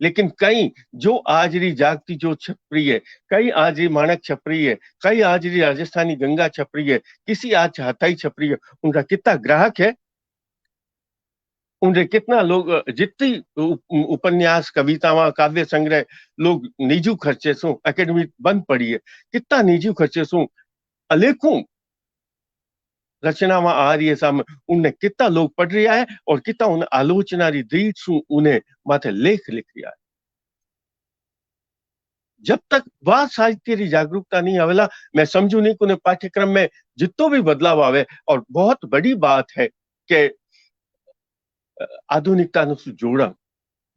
लेकिन कई जो आज री जागती जो छपरी है, कई आज री माणक छपरी है, कई आज री राजस्थानी गंगा छपरी है, किसी आज हथाई छपरी है, उनका कितना ग्राहक है, उनके कितना लोग, जितनी उपन्यास कवितावां काव्य संग्रह लोग निजी खर्चे सु एकेडमी बंद पड़ी है, कितना निजी खर्चे सु अलेखों रचनावां आ रही है सामने, उन्हें कितना लोग पढ़ रहा है और कितना उन्हें आलोचना री रीत सु उन्हें माथे लेख लिख रहा है। जब तक वह साहित्य री जागरूकता नहीं आवेला, मैं समझू नहीं कि उन्हें पाठ्यक्रम में जितो भी बदलाव आवे। और बहुत बड़ी बात है कि आधुनिकता से जोड़ा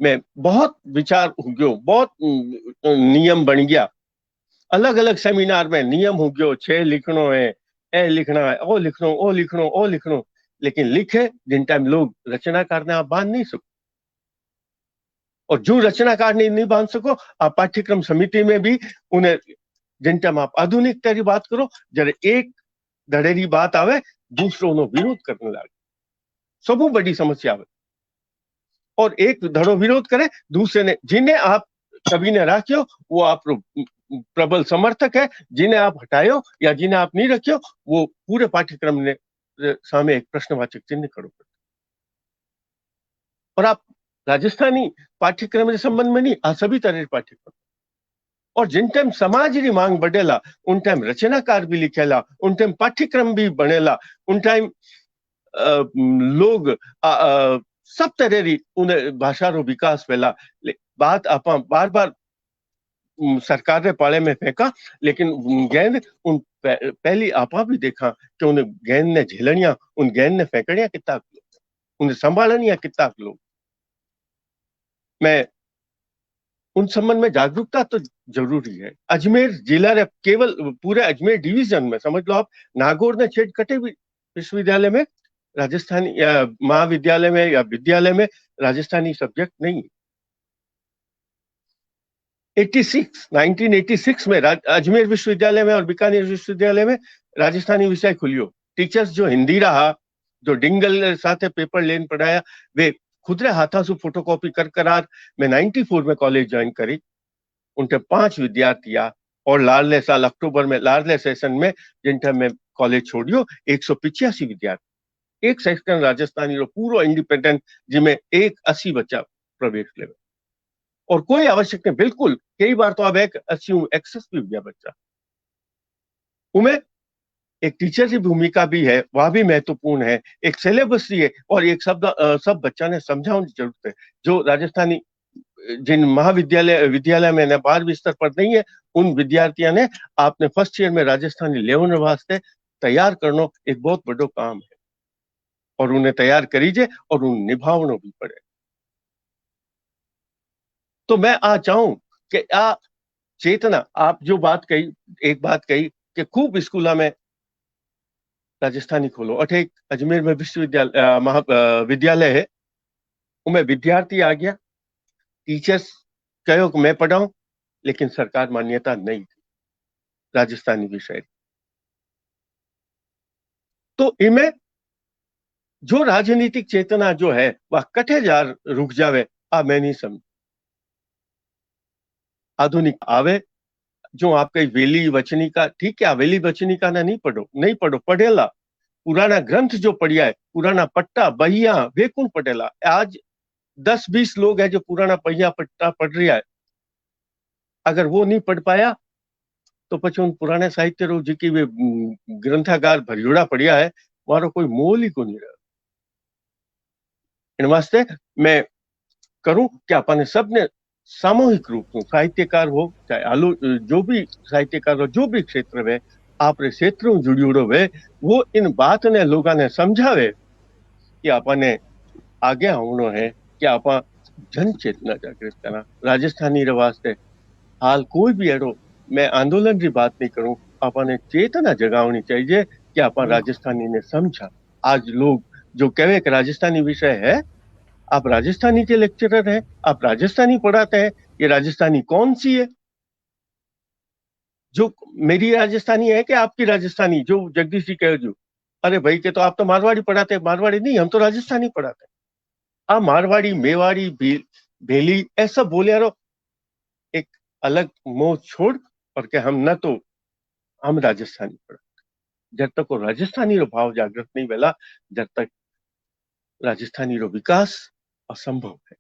में बहुत विचार हो गयो, बहुत नियम बन गया, अलग अलग सेमिनार में नियम हो गयो, 6 लिखनो है, ए लिखना है, ओ लिखनो, ओ लिखनो, ओ लिखनो, लेकिन लिखे जिन टाइम लोग रचनाकार ने आप बांध नहीं सको, और जो रचनाकार ने नहीं बांध सको, आप पाठ्यक्रम समिति में भी उन्हें जिन टाइम आप आधुनिकता की बात करो, जब एक धड़ेरी बात आवे दूसरों नो विरोध करने लगे, सबू बड़ी समस्या आवे। और एक धड़ो विरोध करे, दूसरे ने जिन्हें आप कभी ने रखियो वो आप प्रबल समर्थक है, जिन्हें आप हटायो या जिन्हें आप नहीं रखियो वो पूरे पाठ्यक्रम ने सामने एक प्रश्नवाचक चिन्ह खड़ो कर। और आप राजस्थानी पाठ्यक्रम के संबंध में नहीं, आ सभी तरह के पाठ्यक्रम, और जिन टाइम समाज की मांग बढ़ेला उन टाइम रचनाकार भी लिखेला, उन टाइम पाठ्यक्रम भी बनेला, उन टाइम लोग सब तरह री उन्हें भाषा रो विकास वेला। बात आप बार बार सरकार ने पाले में फेंका, लेकिन गेंद उन पहली आपा भी देखा कि उन गेंद ने झेलनिया, उन गेंद ने फेंकनिया कितना, उन्हें संभालनिया कितना लोग। मैं उन संबंध में जागरूकता तो जरूरी है। अजमेर जिला रे केवल पूरे अजमेर डिवीजन में समझ लो आप, नागौर ने छेड़ कटे भी विश्वविद्यालय में राजस्थानी या महाविद्यालय में या विद्यालय में राजस्थानी सब्जेक्ट नहीं। 1986 में अजमेर विश्वविद्यालय में और बीकानेर विश्वविद्यालय में राजस्थानी विषय खुलियो। टीचर्स जो हिंदी रहा, जो डिंगल साथे पेपर लेन पढ़ाया, वे खुदरे हाथा से फोटोकॉपी कर करार मैं 94 में कॉलेज ज्वाइन करी। उनके 5 विद्यार्थी और लाडले साल अक्टूबर में लाडले सेशन में जिनके मैं कॉलेज छोड़ियो 185 विद्यार्थी, एक सेक्शन राजस्थानी रो पूरा इंडिपेंडेंट जिसमें 180 बच्चा प्रवेश ले, और कोई आवश्यक नहीं, बिल्कुल कई बार तो अब एक 80 एक्सेस भी गया बच्चा। उनमें एक टीचर की भूमिका भी है, वह भी महत्वपूर्ण है, एक सिलेबस भी है, और एक सब बच्चा ने समझाने की जरूरत है। जो राजस्थानी जिन महाविद्यालय विद्यालय में न 12वीं स्तर पर नहीं है, उन विद्यार्थियों ने आपने फर्स्ट ईयर में राजस्थानी लेवन वास्ते तैयार करना एक बहुत बड़ो काम है, और उन्हें तैयार करीजे और उन्हें निभावना भी पड़े। तो मैं आ चाहूं कि आ चेतना, आप जो बात कही, एक बात कही कि खूब स्कूलों में राजस्थानी खोलो। अठे एक अजमेर में विश्वविद्यालय विद्यालय है, उनमें विद्यार्थी आ गया, टीचर्स कहो कि मैं पढ़ाऊं, लेकिन सरकार मान्यता नहीं थी राजस्थानी विषय। तो इनमें जो राजनीतिक चेतना जो है वह कठे जार रुक जावे, आ मैं नहीं समझ। आधुनिक आवे, जो आपका वेली वचनिका, ठीक है, वेली वचनिका ना नहीं पढ़ो, पढ़ेला पुराना ग्रंथ जो पढ़िया है, पुराना पट्टा बहिया वे कौन पढ़ेला। आज 10-20 लोग है जो पुराना पहिया पट्टा पढ़ रहा है। अगर वो नहीं पढ़ पाया तो पछी उन पुराने साहित्य रो जी की वे ग्रंथागार भरियोड़ा पढ़िया है, मारो कोई मोल ही को नहीं रहा। इन वास्ते मैं करूं कि अपने सबने सामूहिक रूप से साहित्यकार हो चाहे आलू जो भी साहित्यकार हो, जो भी क्षेत्र में आप क्षेत्र जुड़ियोड़ो वे, वो इन बात ने लोगों ने समझावे कि अपने आगे होनो है कि आप जन चेतना जागृत करना राजस्थानी वास्ते। हाल कोई भी एड़ो मैं आंदोलन की बात नहीं करूं, अपने चेतना जगावनी चाहिए कि आप राजस्थानी ने समझा। आज लोग जो कहे कि राजस्थानी विषय है, आप राजस्थानी के लेक्चरर हैं, आप राजस्थानी पढ़ाते हैं, ये राजस्थानी कौन सी है? जो मेरी राजस्थानी है कि आपकी राजस्थानी? जो जगदीश जी कहे जो, अरे भाई के तो आप तो मारवाड़ी पढ़ाते हैं। मारवाड़ी नहीं, हम तो राजस्थानी पढ़ाते हैं। मारवाड़ी मेवाड़ी भेली ऐसा बोले रो, एक अलग मोह छोड़ और के हम न तो हम राजस्थानी पढ़ाते। जब तक वो राजस्थानी रो भाव जागृत नहीं वेला, जब तक राजस्थानी रो विकास असंभव है।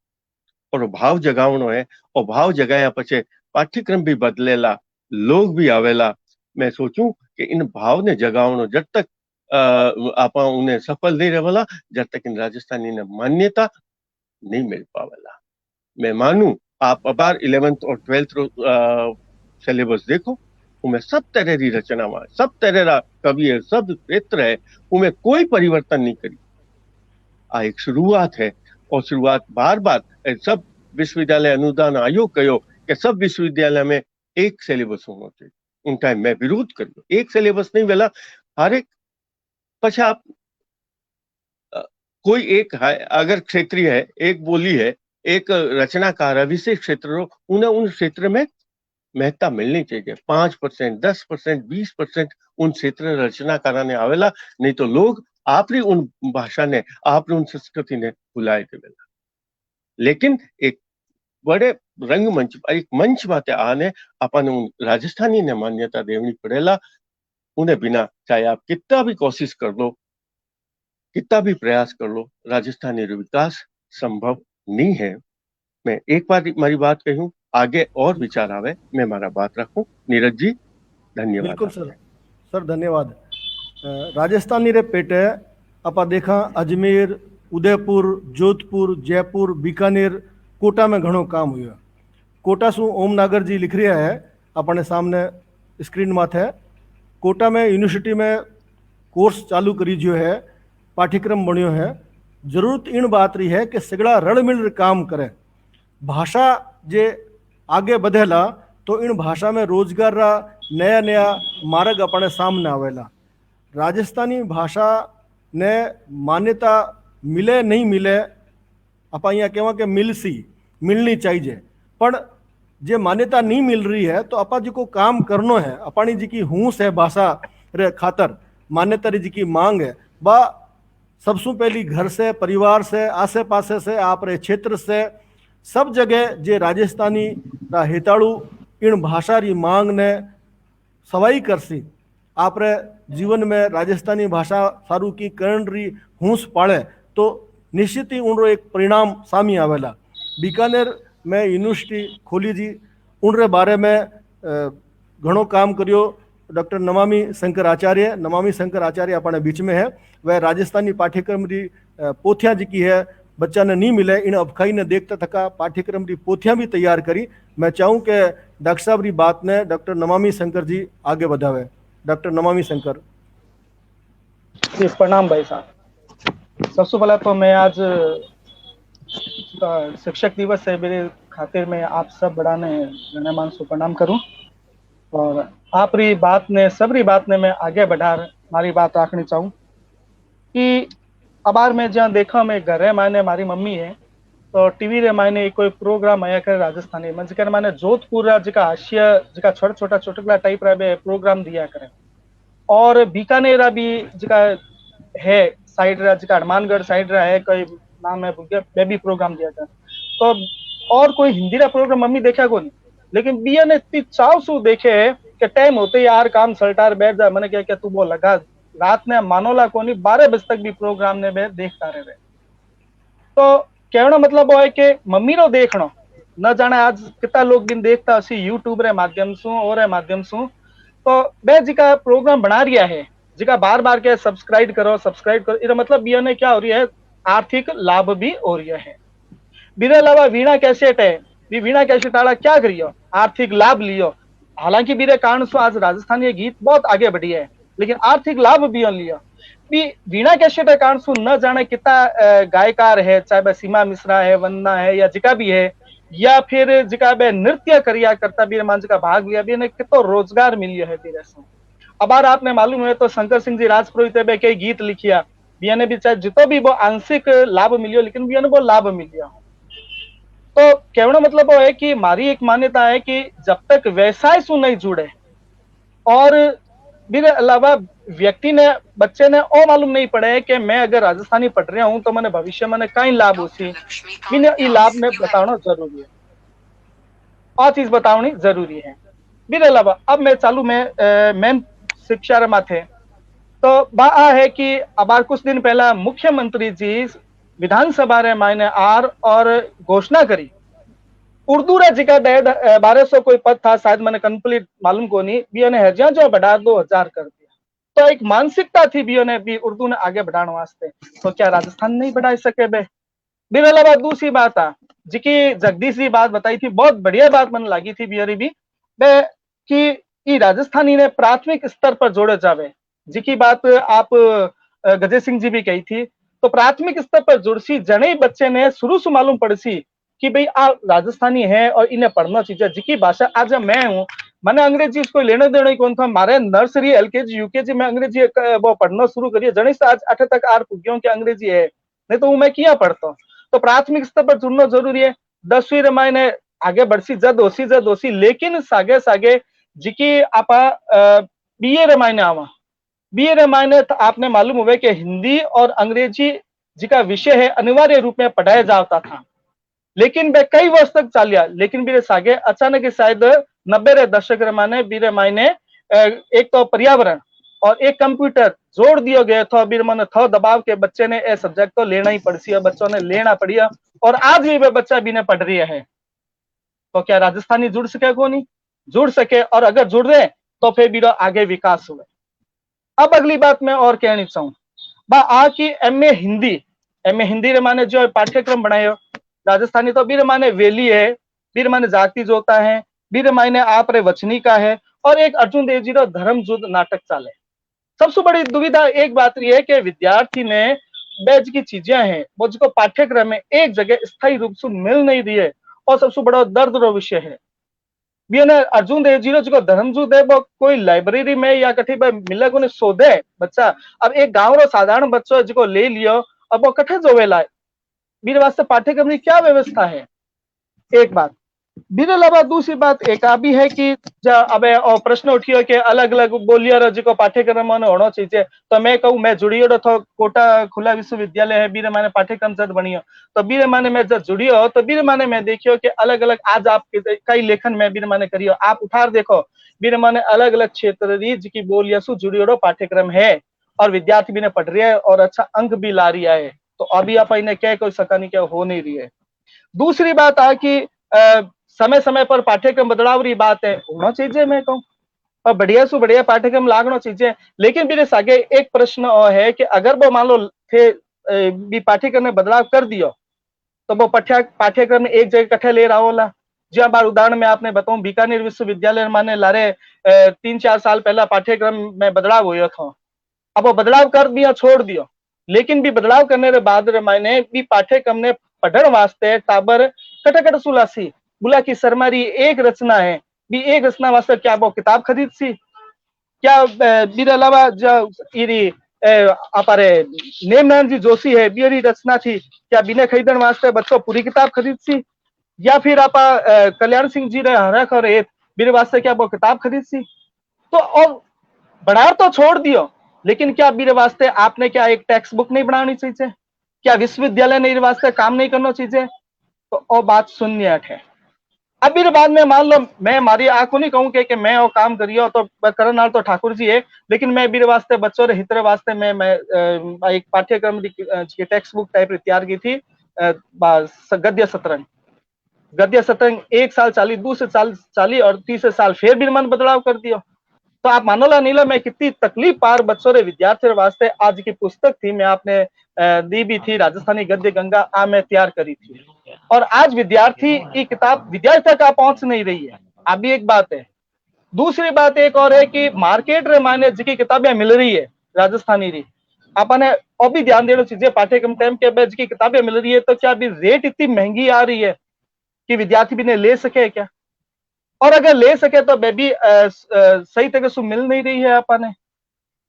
और भाव जगावनो है, और भाव जगाया पछे पाठ्यक्रम भी बदलेला, लोग भी आवेला। मैं सोचूं कि इन भाव ने जगावनो जब तक आप उन्हें सफल नहीं रहेला, जब तक इन राजस्थानी ने मान्यता नहीं मिल पावेला। मैं मानूं आप अबार 11th और 12th सिलेबस देखो, उनमें सब तरह की रचना है, सब तरह का कवि है, सब क्षेत्र है, उनमें कोई परिवर्तन नहीं करी। आ एक शुरुआत है, और शुरुआत बार बार सब विश्वविद्यालय अनुदान आयोग कहो कि सब विश्वविद्यालय में एक सिलेबस होना चाहिए। उन टाइम मैं विरोध करियो, एक सिलेबस नहीं वेला, हर एक पछा आप कोई एक है, अगर क्षेत्रीय है, एक बोली है, एक रचनाकार है, विशेष क्षेत्र, उन्हें उन क्षेत्र में महत्ता मिलनी चाहिए। 5%, 10%, 20% उन क्षेत्र रचनाकारा ने आवेला, नहीं तो लोग आपरी उन भाषा ने, आपरी उन संस्कृति ने भुलाए देवेला। लेकिन एक बड़े रंगमंच, एक मंच बाते आने अपन उन राजस्थानी ने मान्यता देवनी पड़ेला। उन्हें बिना चाहे आप कितना भी कोशिश कर लो, कितना भी प्रयास कर लो, राजस्थानी विकास संभव नहीं है। मैं एक बार मेरी बात कहूं, आगे और विचार आवे मैं मारा बात रखूं। नीरज जी धन्यवाद। बिल्कुल सर धन्यवाद। राजस्थानी रे पेटे आपा देखा अजमेर, उदयपुर, जोधपुर, जयपुर, बीकानेर, कोटा में घणो काम हुआ। कोटा शू ओम नागर जी लिख रहा है अपने सामने स्क्रीन माथे। कोटा में यूनिवर्सिटी में कोर्स चालू करी जो है, पाठ्यक्रम बन्यो है। जरूरत इन बात रही है कि सगड़ा रल मिल काम करे। भाषा जे आगे बढ़ेला तो इन भाषा में रोजगार रा नया नया मार्ग अपने सामने आवेला। राजस्थानी भाषा ने मान्यता मिले नहीं मिले, आप यहाँ कहवा के मिलनी चाहिए, पर जे मान्यता नहीं मिल रही है तो अपा जी को काम करनो है। अपनी जी की हूस है भाषा रे खातर, मान्यता री जी की मांग है, बा सबसे पहली घर से, परिवार से, आसे पासे से, आप रे क्षेत्र से, सब जगह जे राजस्थानी रा हेताड़ू इन भाषा री मांग ने सवाई करसी। आप रे जीवन में राजस्थानी भाषा सारू की करण री हूस पाड़े तो निश्चित ही उनरो एक परिणाम सामी आवेला। बीकानेर में यूनिवर्सिटी खोली जी, उनरे बारे में घणो काम करियो। डॉक्टर नमामि शंकर आचार्य अपने बीच में है। वह राजस्थानी पाठ्यक्रम री पोथियां जी की है, बच्चा ने नहीं मिले, इन अबखाई ने देखता थका पाठ्यक्रम री पोथियां भी तैयार करी। मैं चाहूँ कि डॉक्टर साहब री बात ने डॉक्टर नमामि शंकर जी आगे बढ़ावे। डॉक्टर नमामि शंकर जी, प्रणाम भाई साहब। सबसे पहले तो मैं आज शिक्षक दिवस है मेरे खातिर में आप सब बड़ा ने गणमान्य से प्रणाम करूं और आप री बात ने सबरी बात ने मैं आगे बढ़ार मारी बात रखनी चाहूँ कि अबार में जहाँ देखा मैं घर है मायने मारी मम्मी है तो टीवी रे मायने कोई प्रोग्राम आया करे राजस्थानी में जिकर माने जोधपुर जिका हाशिया जिका छोटा छोटा चुटकुला टाइप रा प्रोग्राम दिया करे और बीकानेर भी जिका है साइड रा जिका हनुमानगढ़ साइड रा है कोई नाम है बेबी प्रोग्राम दिया था। तो और कोई हिंदी रा प्रोग्राम मम्मी देखा को नहीं, लेकिन बिया ने इतनी चाव सु देखे है कि टाइम होते यार काम सल्टार बैठ जा। मैंने क्या तू वो लगा रात ने मानोला को नहीं 12 बजे तक भी प्रोग्राम ने बे देखता रहे। तो कहना मतलब वो है कि मम्मी रो देखना न जाने आज कितना लोग दिन देखता उसी यूट्यूब रे माध्यम सु और माध्यम सु तो बे जिका प्रोग्राम बना रिया है जिका बार बार के सब्सक्राइब करो इरा मतलब बिया ने क्या हो रही है आर्थिक लाभ भी हो रहा है। बिरे अलावा वीणा कैसेट है, वीणा कैसेट वाला क्या करियो आर्थिक लाभ लियो। हालांकि बिरे कारण से आज राजस्थानी गीत बहुत आगे बढ़ी है, लेकिन आर्थिक लाभ भी लिया। वीणा कैसेट के कारण से न जाने कितना गायकार है, चाहे वह सीमा मिश्रा है, वंदना है या जिका भी है, या फिर जिका बे नृत्य करिया करता भी मान जिका भाग लिया भी ने कितो रोजगार मिलियो है बिरे से। अब आपने मालूम है तो शंकर सिंह जी राजपुरोहित बे कई गीत लिखिया बिया ने भी चाहे जितो भी वो आंशिक लाभ मिलियो लेकिन बिया ने वो लाभ मिलिया। तो कहना मतलब वो है कि मारी एक मान्यता है कि जब तक व्यवसाय से नहीं जुड़े और मेरे अलावा व्यक्ति ने बच्चे ने और मालूम नहीं पड़े कि मैं अगर राजस्थानी पढ़ रहा हूं तो मैंने भविष्य में कई लाभ उसी ये लाभ में बताना जरूरी है और चीज बतानी जरूरी है। मेरे अलावा अब मैं चालू में मेन शिक्षा माथे तो बा है कि अब कुछ दिन पहला मुख्यमंत्री जी विधानसभा रे मायने आर और घोषणा करी उर्दू रे जिका 1200 कोई पद था शायद मैंने कंप्लीट मालूम को नहीं बियो ने हजिया जो बढ़ा 2000 कर दिया। तो एक मानसिकता थी बियो ने भी उर्दू ने आगे बढ़ाने वास्ते, तो क्या राजस्थान नहीं बढ़ा सके बे। मेरे अलावा दूसरी बात आ जिकी जगदीश जी बात बताई थी बहुत बढ़िया बात मन लगी थी बियरी भी बे कि राजस्थानी ने प्राथमिक स्तर पर जोड़े जावे जिकी बात आप गजय सिंह जी भी कही थी। तो प्राथमिक स्तर पर जुड़सी जने बच्चे ने शुरू से मालूम पड़सी कि भाई आप राजस्थानी है और इन्हें पढ़ना चाहिए जिकी भाषा आज मैं हूँ मैंने अंग्रेजी इसको लेने देने ही कौन था। मारे नर्सरी एलकेजी यूकेजी में अंग्रेजी वो पढ़ना शुरू करिए जने से आज 8 तक आर पुग्यों की अंग्रेजी है, नहीं तो मैं क्या पढ़ता हूँ। तो प्राथमिक स्तर पर जुड़ना जरूरी है। 10वीं रामायण आगे बढ़सी जद होसी लेकिन सागे सागे जिकी आप बीए रामायण आवा बीए रामायण आपने मालूम हुए कि हिंदी और अंग्रेजी जिका विषय है अनिवार्य रूप में पढ़ाया जाता था, लेकिन वे कई वर्ष तक चालिया लेकिन बीरे सागे अचानक शायद 90 रे दशक माने बीरे मायने एक तो पर्यावरण और एक कंप्यूटर जोड़ दिया गया था। बीरे माने था दबाव के बच्चे ने ये सब्जेक्ट तो लेना ही पड़सी बच्चों ने लेना पड़िया और आज भी वे बच्चा भी ने पढ़ रही है। तो क्या राजस्थानी जुड़ सके को नहीं जुड़ सके और अगर जुड़ रहे तो फिर बीरो आगे विकास हुए। अब अगली बात मैं और कहनी चाहूँ बा आ की एमए हिंदी रे माने जो पाठ्यक्रम बनाए राजस्थानी तो भी माने वेली है बीर माने जागती जोता है, बीर मायने आप रे वचनी का है, और एक अर्जुन देव जी रो धर्म युद्ध नाटक चाले। सबसे बड़ी दुविधा एक बात रही है कि विद्यार्थी ने बैच की चीजें हैं वो जिसको पाठ्यक्रम में एक जगह स्थायी रूप से मिल नहीं रही है, और सबसे बड़ा दर्द रो विषय है भी ने अर्जुन देव जी रो जो धर्मजूत है वो कोई लाइब्रेरी में या कठी मिले को शोधे बच्चा। अब एक गांव रो साधारण बच्चो जो ले लियो, अब वो कठे जोवेला बीर वास्ते पाठ्यक्रम की क्या व्यवस्था है, एक बात। बीर अलावा दूसरी बात एक आ भी है कि अब प्रश्न उठियो कि अलग अलग बोलिया रो जो पाठ्यक्रम होना चाहिए, तो मैं कहूँ मैं जुड़ियो थो कोटा खुला विश्वविद्यालय है, बीरे माने पाठ्यक्रम जब बनियो तो बीरे माने मैं जब जुड़ियो तो बीरे माने मैं देखियो कि अलग अलग आज आप कई लेखन में बीरे माने करियो, आप उठार देखो बीरे माने अलग अलग क्षेत्र की बोलिया सु जुड़ियो पाठ्यक्रम है, और विद्यार्थी भी ने पढ़ रही है और अच्छा अंक भी ला रही है, तो अभी आप इन्हें क्या कोई सका नहीं क्या हो नहीं रही है। दूसरी बात आ कि समय समय पर पाठ्यक्रम बदलाव रही बात है होना चाहिए, मैं कहूँ और बढ़िया से बढ़िया पाठ्यक्रम लागना चाहिए, लेकिन मेरे सागे एक प्रश्न और है कि अगर वो मान लो थे भी पाठ्यक्रम में बदलाव कर दियो तो वो पाठ्यक्रम में एक जगह कट्ठे ले रहा होला। जहाँ बार उदाहरण में आपने बताऊं बीकानेर विश्वविद्यालय माने लारे 3-4 साल पहला पाठ्यक्रम में बदलाव हुआ था, अब वो बदलाव कर दिया छोड़ दियो, लेकिन भी बदलाव करने के बाद मायने भी पाठ्यक्रम ने पढ़ने वास्ते टाबर कट सुलासी बुला की सरमारी एक रचना है भी एक रचना वास्ते क्या वो किताब खरीद सी क्या बीर अलावा जो इरी अपारे नेमनारायण जी जोशी है बीरी रचना थी क्या बिना खरीदन वास्ते बच्चों पूरी किताब खरीद सी, या फिर आप कल्याण सिंह जी रे हरख और बीरे वास्ते क्या वो किताब खरीद सी, तो और बढ़ा तो छोड़ दियो, लेकिन क्या बीरे वास्ते आपने क्या एक टेक्स्ट बुक नहीं बनानी चाहिए, क्या विश्वविद्यालय ने वास्ते काम नहीं करना चाहिए, तो वो बात शून्य है। अब मेरे बाद में मान लो मैं मारी आंखों नहीं कहूँ कि मैं वो काम करियो तो करनाल तो ठाकुर जी है, लेकिन मैं बीरे वास्ते बच्चों रे हितरे वास्ते मैं एक पाठ्यक्रम की टेक्स्ट बुक टाइप तैयार की थी गद्य शतरंग 1 साल चाली, दूसरे साल चाली और तीसरे साल फिर भी मन बदलाव कर दियो, तो आप मानो ला नीला मैं कितनी तकलीफ पार बच्चों रे विद्यार्थियों वास्ते आज की पुस्तक थी मैं आपने दी भी थी राजस्थानी गद्य गंगा आ मैं तैयार करी थी, और आज विद्यार्थी ये किताब विद्यार्थी तक पहुंच नहीं रही है, अभी एक बात है। दूसरी बात एक और है कि मार्केट रे माने जी किताबें मिल रही है राजस्थानी री आपने और भी ध्यान देना चीजें पाठ्यक्रम टाइम के बाद की किताबें मिल रही है, तो क्या अभी रेट इतनी महंगी आ रही है कि विद्यार्थी भी ने ले सके क्या, और अगर ले सके तो बेबी सही तरह से मिल नहीं रही है आपने,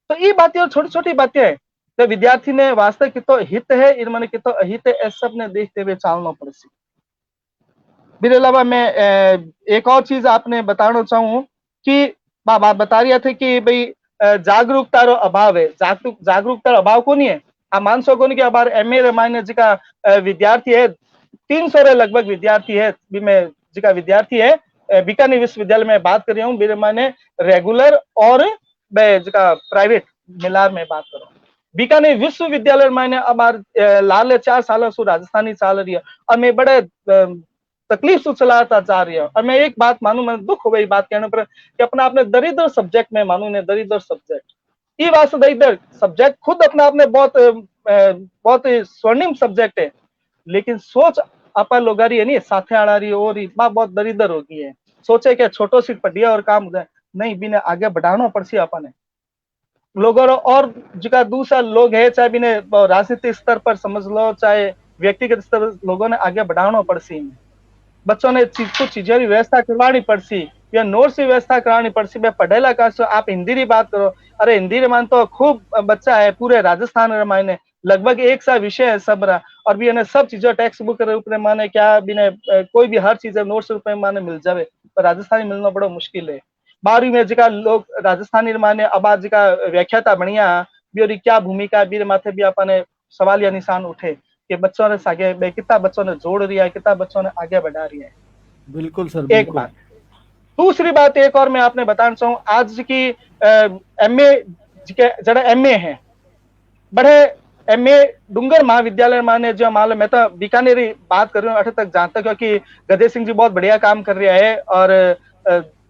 तो ये बातें और छोटी छोटी बातें हैं तो विद्यार्थी ने वास्तव की तो हित है इनमें की तो अहित है सब ने देखते हुए चलना पड़ेगी। मेरे अलावा मैं एक और चीज आपने बताना चाहूँ कि बात बता रही थे कि भाई जागरूकता रो अभाव है, जागरूकता अभाव को नहीं है आप मान सको नहीं कि अब एमए रमायने जी का विद्यार्थी है 300 रे लगभग विद्यार्थी है में जी का विद्यार्थी है बीकानेर विश्वविद्यालय में बात कर रही हूँ मेरे माने रेगुलर और प्राइवेट मिलार में बात करो बीकानेर विश्वविद्यालय माने अब लाल 4 साल से राजस्थानी चल रही है और मैं बड़े तकलीफ से चलाता जा रही है, और मैं एक बात मानू मैं दुख हो गई बात कहने पर कि अपना आपने दरिद्र सब्जेक्ट में मानू ने दरिद्र सब्जेक्ट ये वास्तव दरिद्र सब्जेक्ट खुद अपना आपने बहुत स्वर्णिम सब्जेक्ट है, लेकिन सोच आपा लोग रही है नहीं साथे आड़ा रही और बहुत दरिद्र हो गई है, सोचे कि छोटो सी पढ़िया और काम हो जाए नहीं बिना आगे बढ़ाना पड़सी आपने लोगों और जिका दूसरा लोग है चाहे बिने राजनीतिक स्तर पर समझ लो चाहे व्यक्तिगत स्तर लोगों ने आगे बढ़ाना पड़सी, बच्चों ने कुछ चीजों की व्यवस्था करवानी पड़सी या नोट्स की व्यवस्था करानी पड़सी, मैं पढ़ेला का आप हिंदी की बात करो अरे हिंदी रे मान तो खूब बच्चा है पूरे राजस्थान रे मायने लगभग एक सा विषय है सब रहा और भी सब चीजों टेक्स्ट बुक रूप में माने क्या बिने कोई भी हर चीज नोट्स रूप में माने मिल जावे पर राजस्थानी मिलना बड़ा मुश्किल है। 12वीं में जिका लोग राजस्थानी माने अब आज जिका व्याख्याता बढ़िया भी क्या भूमिका भी माथे भी अपने सवाल या निशान उठे कि बच्चों ने आगे कितना बच्चों ने जोड़ रही है कितना बच्चों ने आगे बढ़ा रही है। बिल्कुल सर एक बात। दूसरी बात एक और मैं आपने बताना चाहूँ आज की एमए जरा एमए है बड़े एमए डूंगर महाविद्यालय माने जो मान लो मैं तो बीकानेर बात कर रही हूँ अठ तक जहां तक क्योंकि गधे सिंह जी बहुत बढ़िया काम कर रहा है और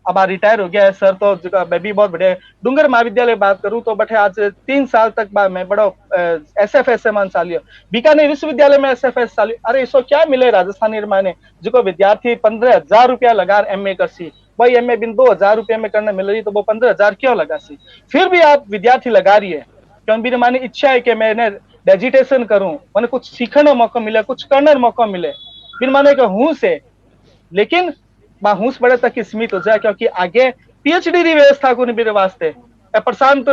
अब रिटायर हो गया है सर, तो मैं भी बहुत बढ़िया डूंगर महाविद्यालय बात करूं तो बटे आज 3 साल तक मैं बड़ो SFS मान सालियो बीकानेर विश्वविद्यालय में SFS सालियो। अरे इसको क्या मिले राजस्थानी माने जो विद्यार्थी 15,000 रुपया लगा MA कर सी, भाई MA बिन 2,000 रुपये में करने मिल रही तो वो 15,000 क्यों लगा सी? फिर भी आप विद्यार्थी लगा रही है क्यों? मेरी मानी इच्छा है कि मैंने डेजिटेशन करूं, मैंने कुछ सीखने का मौका मिले, कुछ करने का मौका मिले, फिर माने कि हूं से, लेकिन हूस बड़े तक सीमित हो जाए क्योंकि आगे PhD की व्यवस्था को नहीं मेरे वास्ते। प्रशांत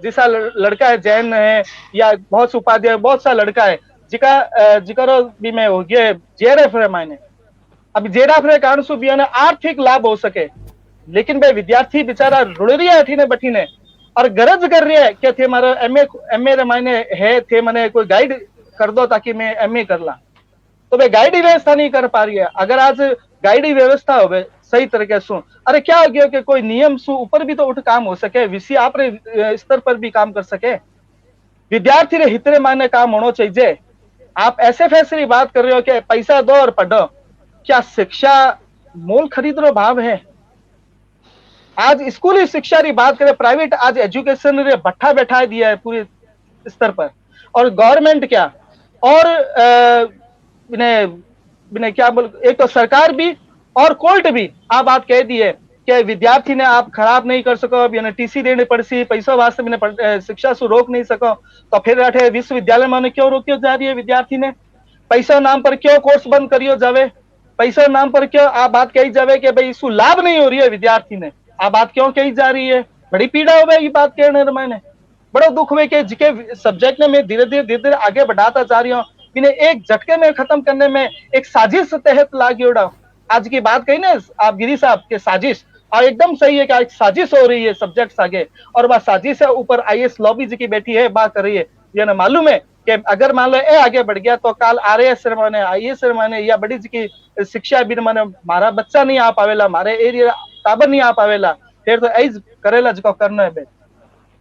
जैसा लड़का है, जैन है या बहुत से उपाध्याय, बहुत सा लड़का है जिका भी मैं हो गया JRF है मायने। अब JRF रे कारण सु भी आर्थिक लाभ हो सके, लेकिन भाई विद्यार्थी बेचारा रुड़ रही है अठीने बठीने और गरज कर रही है कि थे मारा MA रे मायने है थे मने कोई गाइड कर दो ताकि मैं MA कर ला, तो भाई गाइड व्यवस्था नहीं कर पा रही है। अगर आज गाइड व्यवस्था हो सही तरीके से, अरे क्या हो गया कि कोई नियम सु ऊपर भी तो उठ काम हो सके, VC आप स्तर पर भी काम कर सके, विद्यार्थी रे हित रे माने काम होना चाहिए। आप SFS की बात कर रहे हो कि पैसा दो और पढ़ो, क्या शिक्षा मोल खरीद रो भाव है? आज स्कूली शिक्षा की बात करें, प्राइवेट आज एजुकेशन रे भट्ठा बैठा दिया है पूरे स्तर पर, और गवर्नमेंट क्या और इन्हें क्या बोल, एक तो सरकार भी और कोर्ट भी आ बात कह दी है कि विद्यार्थी ने आप खराब नहीं कर सको, TC देने पड़सी, पैसा वास्ते मैंने शिक्षा से रोक नहीं सको, तो फिर अठे विश्वविद्यालय में क्यों रोकियो जा रही है? विद्यार्थी ने पैसा नाम पर क्यों कोर्स बंद करियो जावे? पैसा नाम पर क्यों आ बात कही जावे कि भाई इसको लाभ नहीं हो रही है विद्यार्थी ने, आ बात क्यों कही जा रही है? बड़ी पीड़ा हो ये बात कहने मैंने, बड़ा दुख हुए कि जिके सब्जेक्ट ने मैं धीरे धीरे आगे बढ़ाता जा रही हूँ, इन्हें एक झटके में खत्म करने में एक साजिश तहत लागी उड़ा। आज की बात कही ना आप गिरी साहब के साजिश, और एकदम सही है कि आज साजिश हो रही है सब्जेक्ट आगे, और वह साजिश है ऊपर IAS लॉबी जी की बैठी है बात कर रही है। ये ना मालूम है कि अगर मान लो आगे बढ़ गया तो काल RAS माने IAS माने या बड़ी जी की शिक्षा भी माने मारा बच्चा नहीं आ पावेला, मारे एरिया टाबर नहीं आ पावेला, फिर तो ऐज करेला जो करना है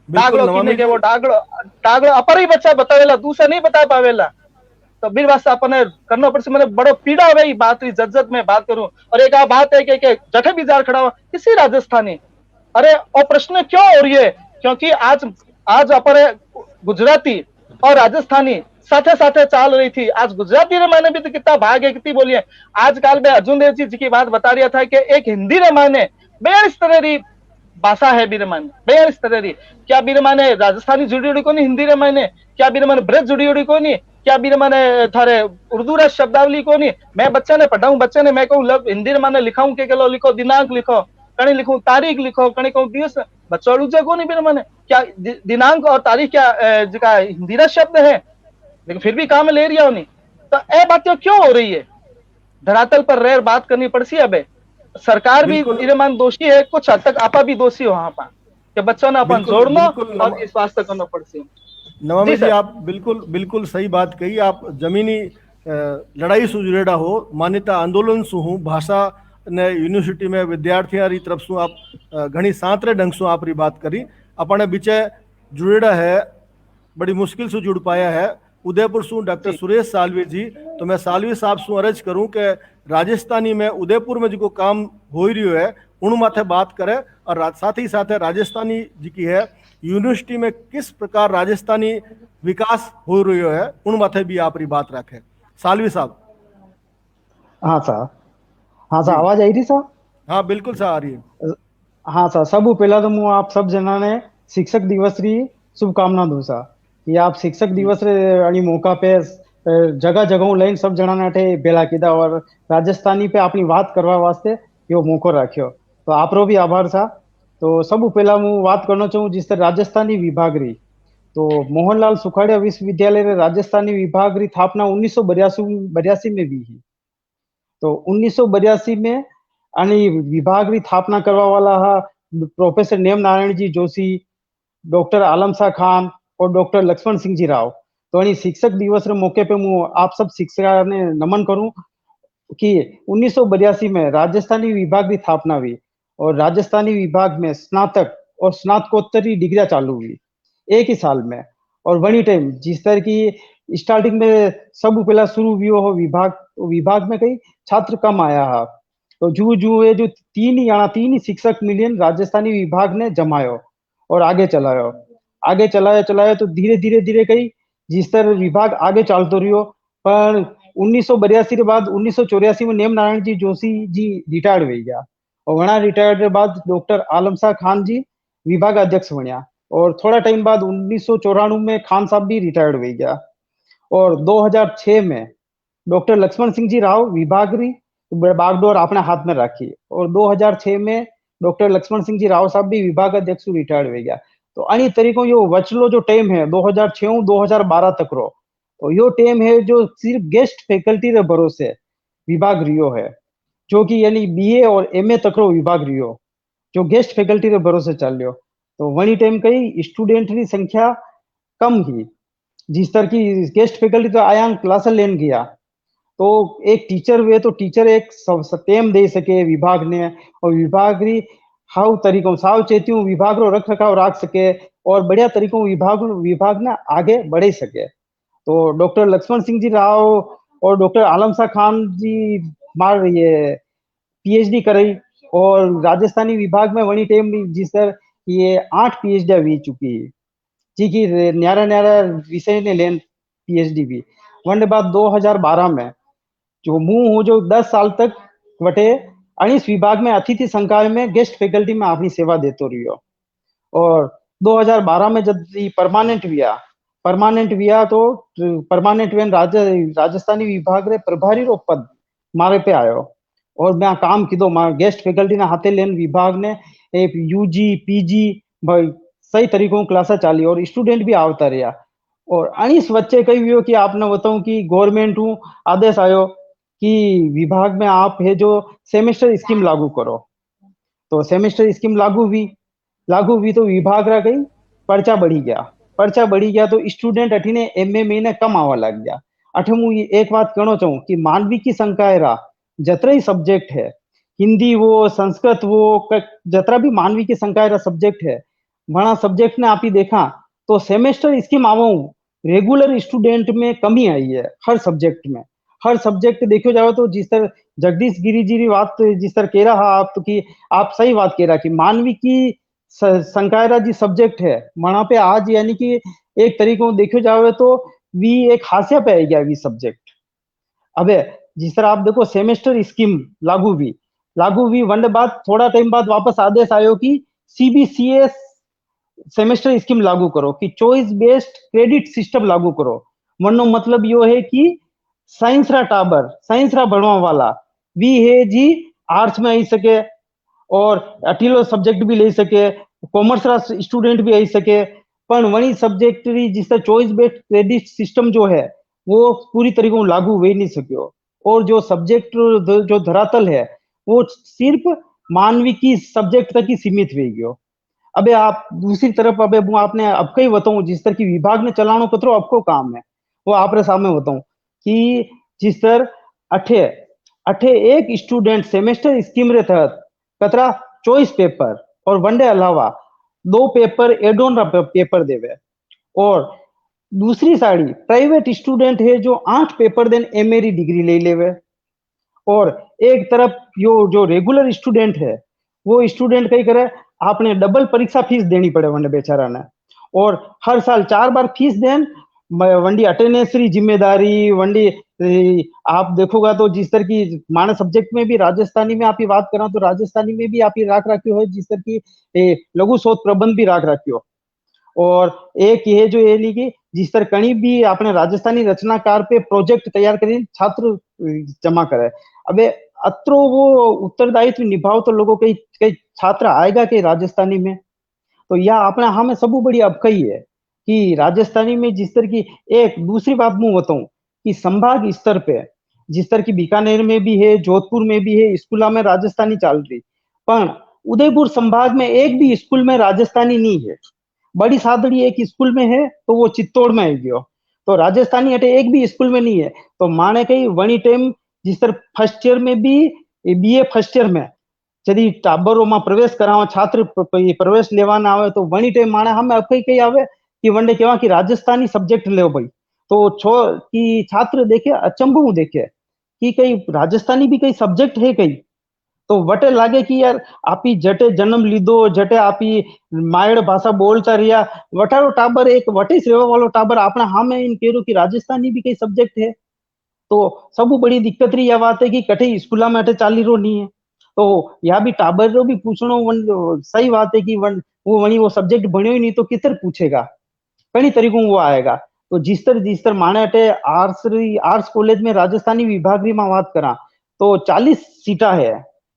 डागड़ो किने के वो डागड़ो अपर ही बच्चा बतावेला, दूसरा नहीं बता पावेला, तो बीर वास्ते अपने करना पड़से। मैंने बड़ो पीड़ा है बात जज्जत में बात करूं। और एक बात है कि जठे बिजार खड़ा हुआ किसी राजस्थानी, अरे और प्रश्न क्यों हो रही है? क्योंकि आज अपने गुजराती और राजस्थानी साथे साथे चाल रही थी। आज गुजराती रे माने भी तो कितना भाग है, कितनी बोली है। आजकल मैं अर्जुन देव जी की बात बता रहा था कि एक हिंदी रे माने 42 तरह की भाषा है बीरमान, 42 तरह की। क्या बीरमाने राजस्थानी जुड़ी उड़ी को नहीं, हिंदी रे माने क्या बीरमाने ब्रज जुड़ी उड़ी को नहीं, क्या बीरमाने थारे उर्दू रे शब्दावली को नहीं। मैं बच्चे ने पढ़ाऊं, बच्चे ने मैं कहूं हिंदी रे माने लिखाऊं के लो लिखो, दिनांक लिखो, कणी लिखूं तारीख लिखो, कणी कहूं दिवस, बच्चा लूजे को नहीं बीरमाने क्या दिनांक और तारीख क्या जिका हिंदी रा शब्द है, लेकिन फिर भी काम ले रही हो नहीं। तो ये बात क्यों हो रही है? धरातल पर रह बात करनी पड़ती है। अब सरकार भी ईमान दोषी है, कुछ हद तक आपा भी दोषी हो वहां पर कि बच्चों ने अपन जोड़ना और इस वास्ते करना पड़ती है। नवामी जी आप बिल्कुल सही बात कही। आप जमीनी लड़ाई से जुड़ेड़ा हो, मान्यता आंदोलन से हूँ, भाषा ने यूनिवर्सिटी में विद्यार्थियों की तरफ से आप घनी सांतरे ढंग से आप बात करी, अपने बीचे जुड़ेड़ा है, बड़ी मुश्किल से जुड़ पाया है। उदयपुर से डॉक्टर सुरेश सालवी जी, तो मैं सालवी साहब से अर्ज करूं कि राजस्थानी में उदयपुर में जो काम हो रही है उन माथे बात करें, और साथ ही साथ राजस्थानी जी की है यूनिवर्सिटी में किस प्रकार राजस्थानी विकास हो रही है उन माथे भी आप बात रखें। सालवी साहब। हाँ सर, हाँ सर, आवाज आई थी सर? हाँ बिल्कुल सर आ रही है। हाँ सर, सब पहला तो मुझे आप सब जना ने शिक्षक दिवस री शुभकामना दूं सर कि आप शिक्षक दिवस रे मौका पे जगह जगह लाइन सब जना ने भेला कीधा और राजस्थानी पे अपनी बात करवा वास्ते यो मौको राख्यो, तो आपरो भी आभार था। तो सब पहला मु बात करना चाहूँ जिस तरह राजस्थानी विभाग री, तो मोहनलाल सुखाड़िया विश्वविद्यालय रे राजस्थानी विभाग री स्थापना 1982 में हुई है। तो 1982 में आनी विभाग री स्थापना करवा वाला हा professor name Narayan ji Joshi, doctor आलम शाह खान और डॉक्टर लक्ष्मण सिंह जी राव। तो अणी शिक्षक दिवस रे मौके पे मु आप सब शिक्षक ने नमन करूं कि 1982 में राजस्थानी विभाग की स्थापना हुई और राजस्थानी विभाग में स्नातक और स्नातकोत्तरी डिग्रियां चालू हुई एक ही साल में। और वही टाइम जिस तरह की स्टार्टिंग में सब पहला शुरू हुई हो विभाग में कई छात्र कम आया है, तो जू जू ये जो तीन ही शिक्षक मिलियन राजस्थानी विभाग ने जमायो और आगे चलायो चलायो तो धीरे धीरे धीरे कई जिस तरह विभाग आगे चालतो रहियो। पर 1982 के बाद 1984 में नेम नारायण जी जोशी जी रिटायर्ड हो गया और वहां रिटायर्ड के बाद डॉक्टर आलम शाह खान जी विभाग अध्यक्ष बनया और थोड़ा टाइम बाद 1994 में खान साहब भी रिटायर्ड हो गया और 2006 में डॉक्टर लक्ष्मण सिंह जी राव विभागरी बागडोर अपने हाथ में रखी और 2006 में डॉक्टर लक्ष्मण सिंह जी राव साहब भी विभाग अध्यक्ष रिटायर्ड हो गया। तो अन्य तरीकों यो वचलो जो टाइम है 2006 2012 तक रो तो यो टाइम है जो सिर्फ गेस्ट फैकल्टी रे भरोसे विभाग रियो है जो कि यानी बीए और एमए तक रो विभाग रियो जो गेस्ट फैकल्टी रे भरोसे चल रहा। तो वही टाइम कई स्टूडेंट की संख्या कम ही जिस तरह की गेस्ट फैकल्टी तो आया क्लास लेन गया तो एक टीचर हुए तो टीचर एक टेम दे सके विभाग ने और विभाग री हाउ तरीकों सावचेतियों विभाग रो रख रखाव राख सके और बढ़िया तरीकों विभाग ने आगे बढ़े सके। तो डॉक्टर लक्ष्मण सिंह जी राव और डॉक्टर आलम शाह खान जी मार ये पीएचडी कराई और राजस्थानी विभाग में वही टाइम जिस तरह ये 8 पीएचडी हुई चुकी है जी की न्यारा न्यारा विषय ने लेन पीएचडी भी वन बाद 2012 में जो मुंह हूँ जो 10 साल तक वटे अनिस विभाग में अतिथि संकाय में गेस्ट फैकल्टी में अपनी सेवा देते रहियो और 2012 में जब परमानेंट हुआ तो परमानेंट वेन राजस्थानी विभाग रे प्रभारी रो पद मारे पे आयो और मैं काम कीधो गेस्ट फैकल्टी ने हाथे लेन विभाग ने एक यूजी पीजी भाई सही तरीकों क्लास चाली और स्टूडेंट भी आवता रहा और अनिस वच्चे कही हुई कि आपने बताऊं कि गवर्नमेंट हूँ आदेश आयो कि विभाग में आप है जो सेमेस्टर स्कीम लागू करो। तो सेमेस्टर स्कीम लागू हुई तो विभाग रा गई पर्चा बढ़ी गया तो स्टूडेंट अठीने एमए महीने कम आवा लग गया। अठे मु एक बात कहना चाहूँ कि मानवी की संकाय रा जतरा ही सब्जेक्ट है हिंदी वो संस्कृत वो जतरा भी मानवी की संकाय रा सब्जेक्ट है वहां सब्जेक्ट ने आप ही देखा तो सेमेस्टर स्कीम आवो रेगुलर स्टूडेंट में कमी आई है हर सब्जेक्ट देखो जाओ तो जिस तरह जगदीश गिरी जी की बात जिस तरह कह रहा आप तो कि आप सही बात कह रहा कि मानवी की संकायरा जी सब्जेक्ट है वहां पे आज यानी कि एक तरीकों देखो जाओ तो वी एक हास्या पे आ गया वी सब्जेक्ट। अबे जिस तरह आप देखो सेमेस्टर स्कीम लागू हुई वन बाद थोड़ा टाइम बाद वापस आदेश आयो कि सीबीसीएस सेमेस्टर स्कीम लागू करो कि चॉइस बेस्ड क्रेडिट सिस्टम लागू करो। वनो मतलब यो है कि साइंस रा भणवा वाला वी है जी आर्ट्स में आई सके और अटीलो सब्जेक्ट भी ले सके कॉमर्स रा स्टूडेंट भी आई सके पर वही सब्जेक्ट री जिस तरह चॉइस बेस्ड क्रेडिट सिस्टम जो है वो पूरी तरीके से लागू हो नहीं सको और जो सब्जेक्ट जो धरातल है वो सिर्फ मानवी की सब्जेक्ट तक ही सीमित हो गयो। अबे आप दूसरी तरफ अबे वो आपने अब कई बताऊं जिस तरह की विभाग ने चलानो कतरो आपको काम है वो आपरे सामने बताऊं कि जिस तरह अठे अठे एक स्टूडेंट सेमेस्टर स्कीम रे तहत कतरा चॉइस पेपर और वनडे अलावा 2 पेपर एड ऑन पेपर देवे और दूसरी साइड प्राइवेट स्टूडेंट है जो 8 पेपर देन एमए री डिग्री ले लेवे और एक तरफ यो जो रेगुलर स्टूडेंट है वो स्टूडेंट कई करे आपने डबल परीक्षा फीस देनी पड़े वनडे बेचारा ने और हर साल 4 बार फीस देन वंडी अटेंडेंस री जिम्मेदारी वंडी आप देखोगा तो जिस तरह की माने सब्जेक्ट में भी राजस्थानी में आप ही बात करा तो राजस्थानी में भी आप ही राख रखियो है जिस तरह की लघु शोध प्रबंध भी राख रखियो और एक ये जो ये नहीं कि जिस तरह कहीं भी आपने राजस्थानी रचनाकार पे प्रोजेक्ट तैयार करी छात्र जमा करे। अबे अत्रो वो उत्तरदायित्व निभाओ तो लोगों कई छात्र आएगा कि राजस्थानी में तो यह अपना हमें सबू बड़ी अब कही है कि राजस्थानी में जिस तरह की एक दूसरी बात मैं बताऊं कि संभाग स्तर पे जिस तरह की बीकानेर में भी है जोधपुर में भी है स्कूलों में राजस्थानी चल रही पर उदयपुर संभाग में एक भी स्कूल में राजस्थानी नहीं है। बड़ी सादड़ी एक स्कूल में है तो वो चित्तौड़ में आई गयो तो राजस्थानी हटे एक भी स्कूल में नहीं है तो माने कई वनी टाइम जिस तरह फर्स्ट ईयर में भी बीए फर्स्ट ईयर में यदि टाबरों में प्रवेश करावा छात्र प्रवेश लेवाना आवे तो वनी टाइम माने हमें अब कई आवे कि वनडे केवा कि राजस्थानी सब्जेक्ट ले भाई तो कि छात्र देखे अचंभू देखे कि कई राजस्थानी भी कई सब्जेक्ट है कई तो वटे लागे कि यार आपी जटे जन्म लीधो जटे आपी मायड़ भाषा बोलता रिया वटारो टाबर एक वटे सेवा वालो टाबर आपने हामे इन केरो कि राजस्थानी भी कई सब्जेक्ट है तो सबू बड़ी दिक्कत री यह बात है कि कठे स्कूला में अटे चाली रो नहीं है तो या भी टाबर रो भी पूछनो सही बात है कि वो वही वो सब्जेक्ट बनियो ही नहीं तो कितर पूछेगा कई तरीकों वो आएगा तो जिस तरह माने अटे आर्ट्स कॉलेज में राजस्थानी विभाग री में बात करा तो 40 सीटा है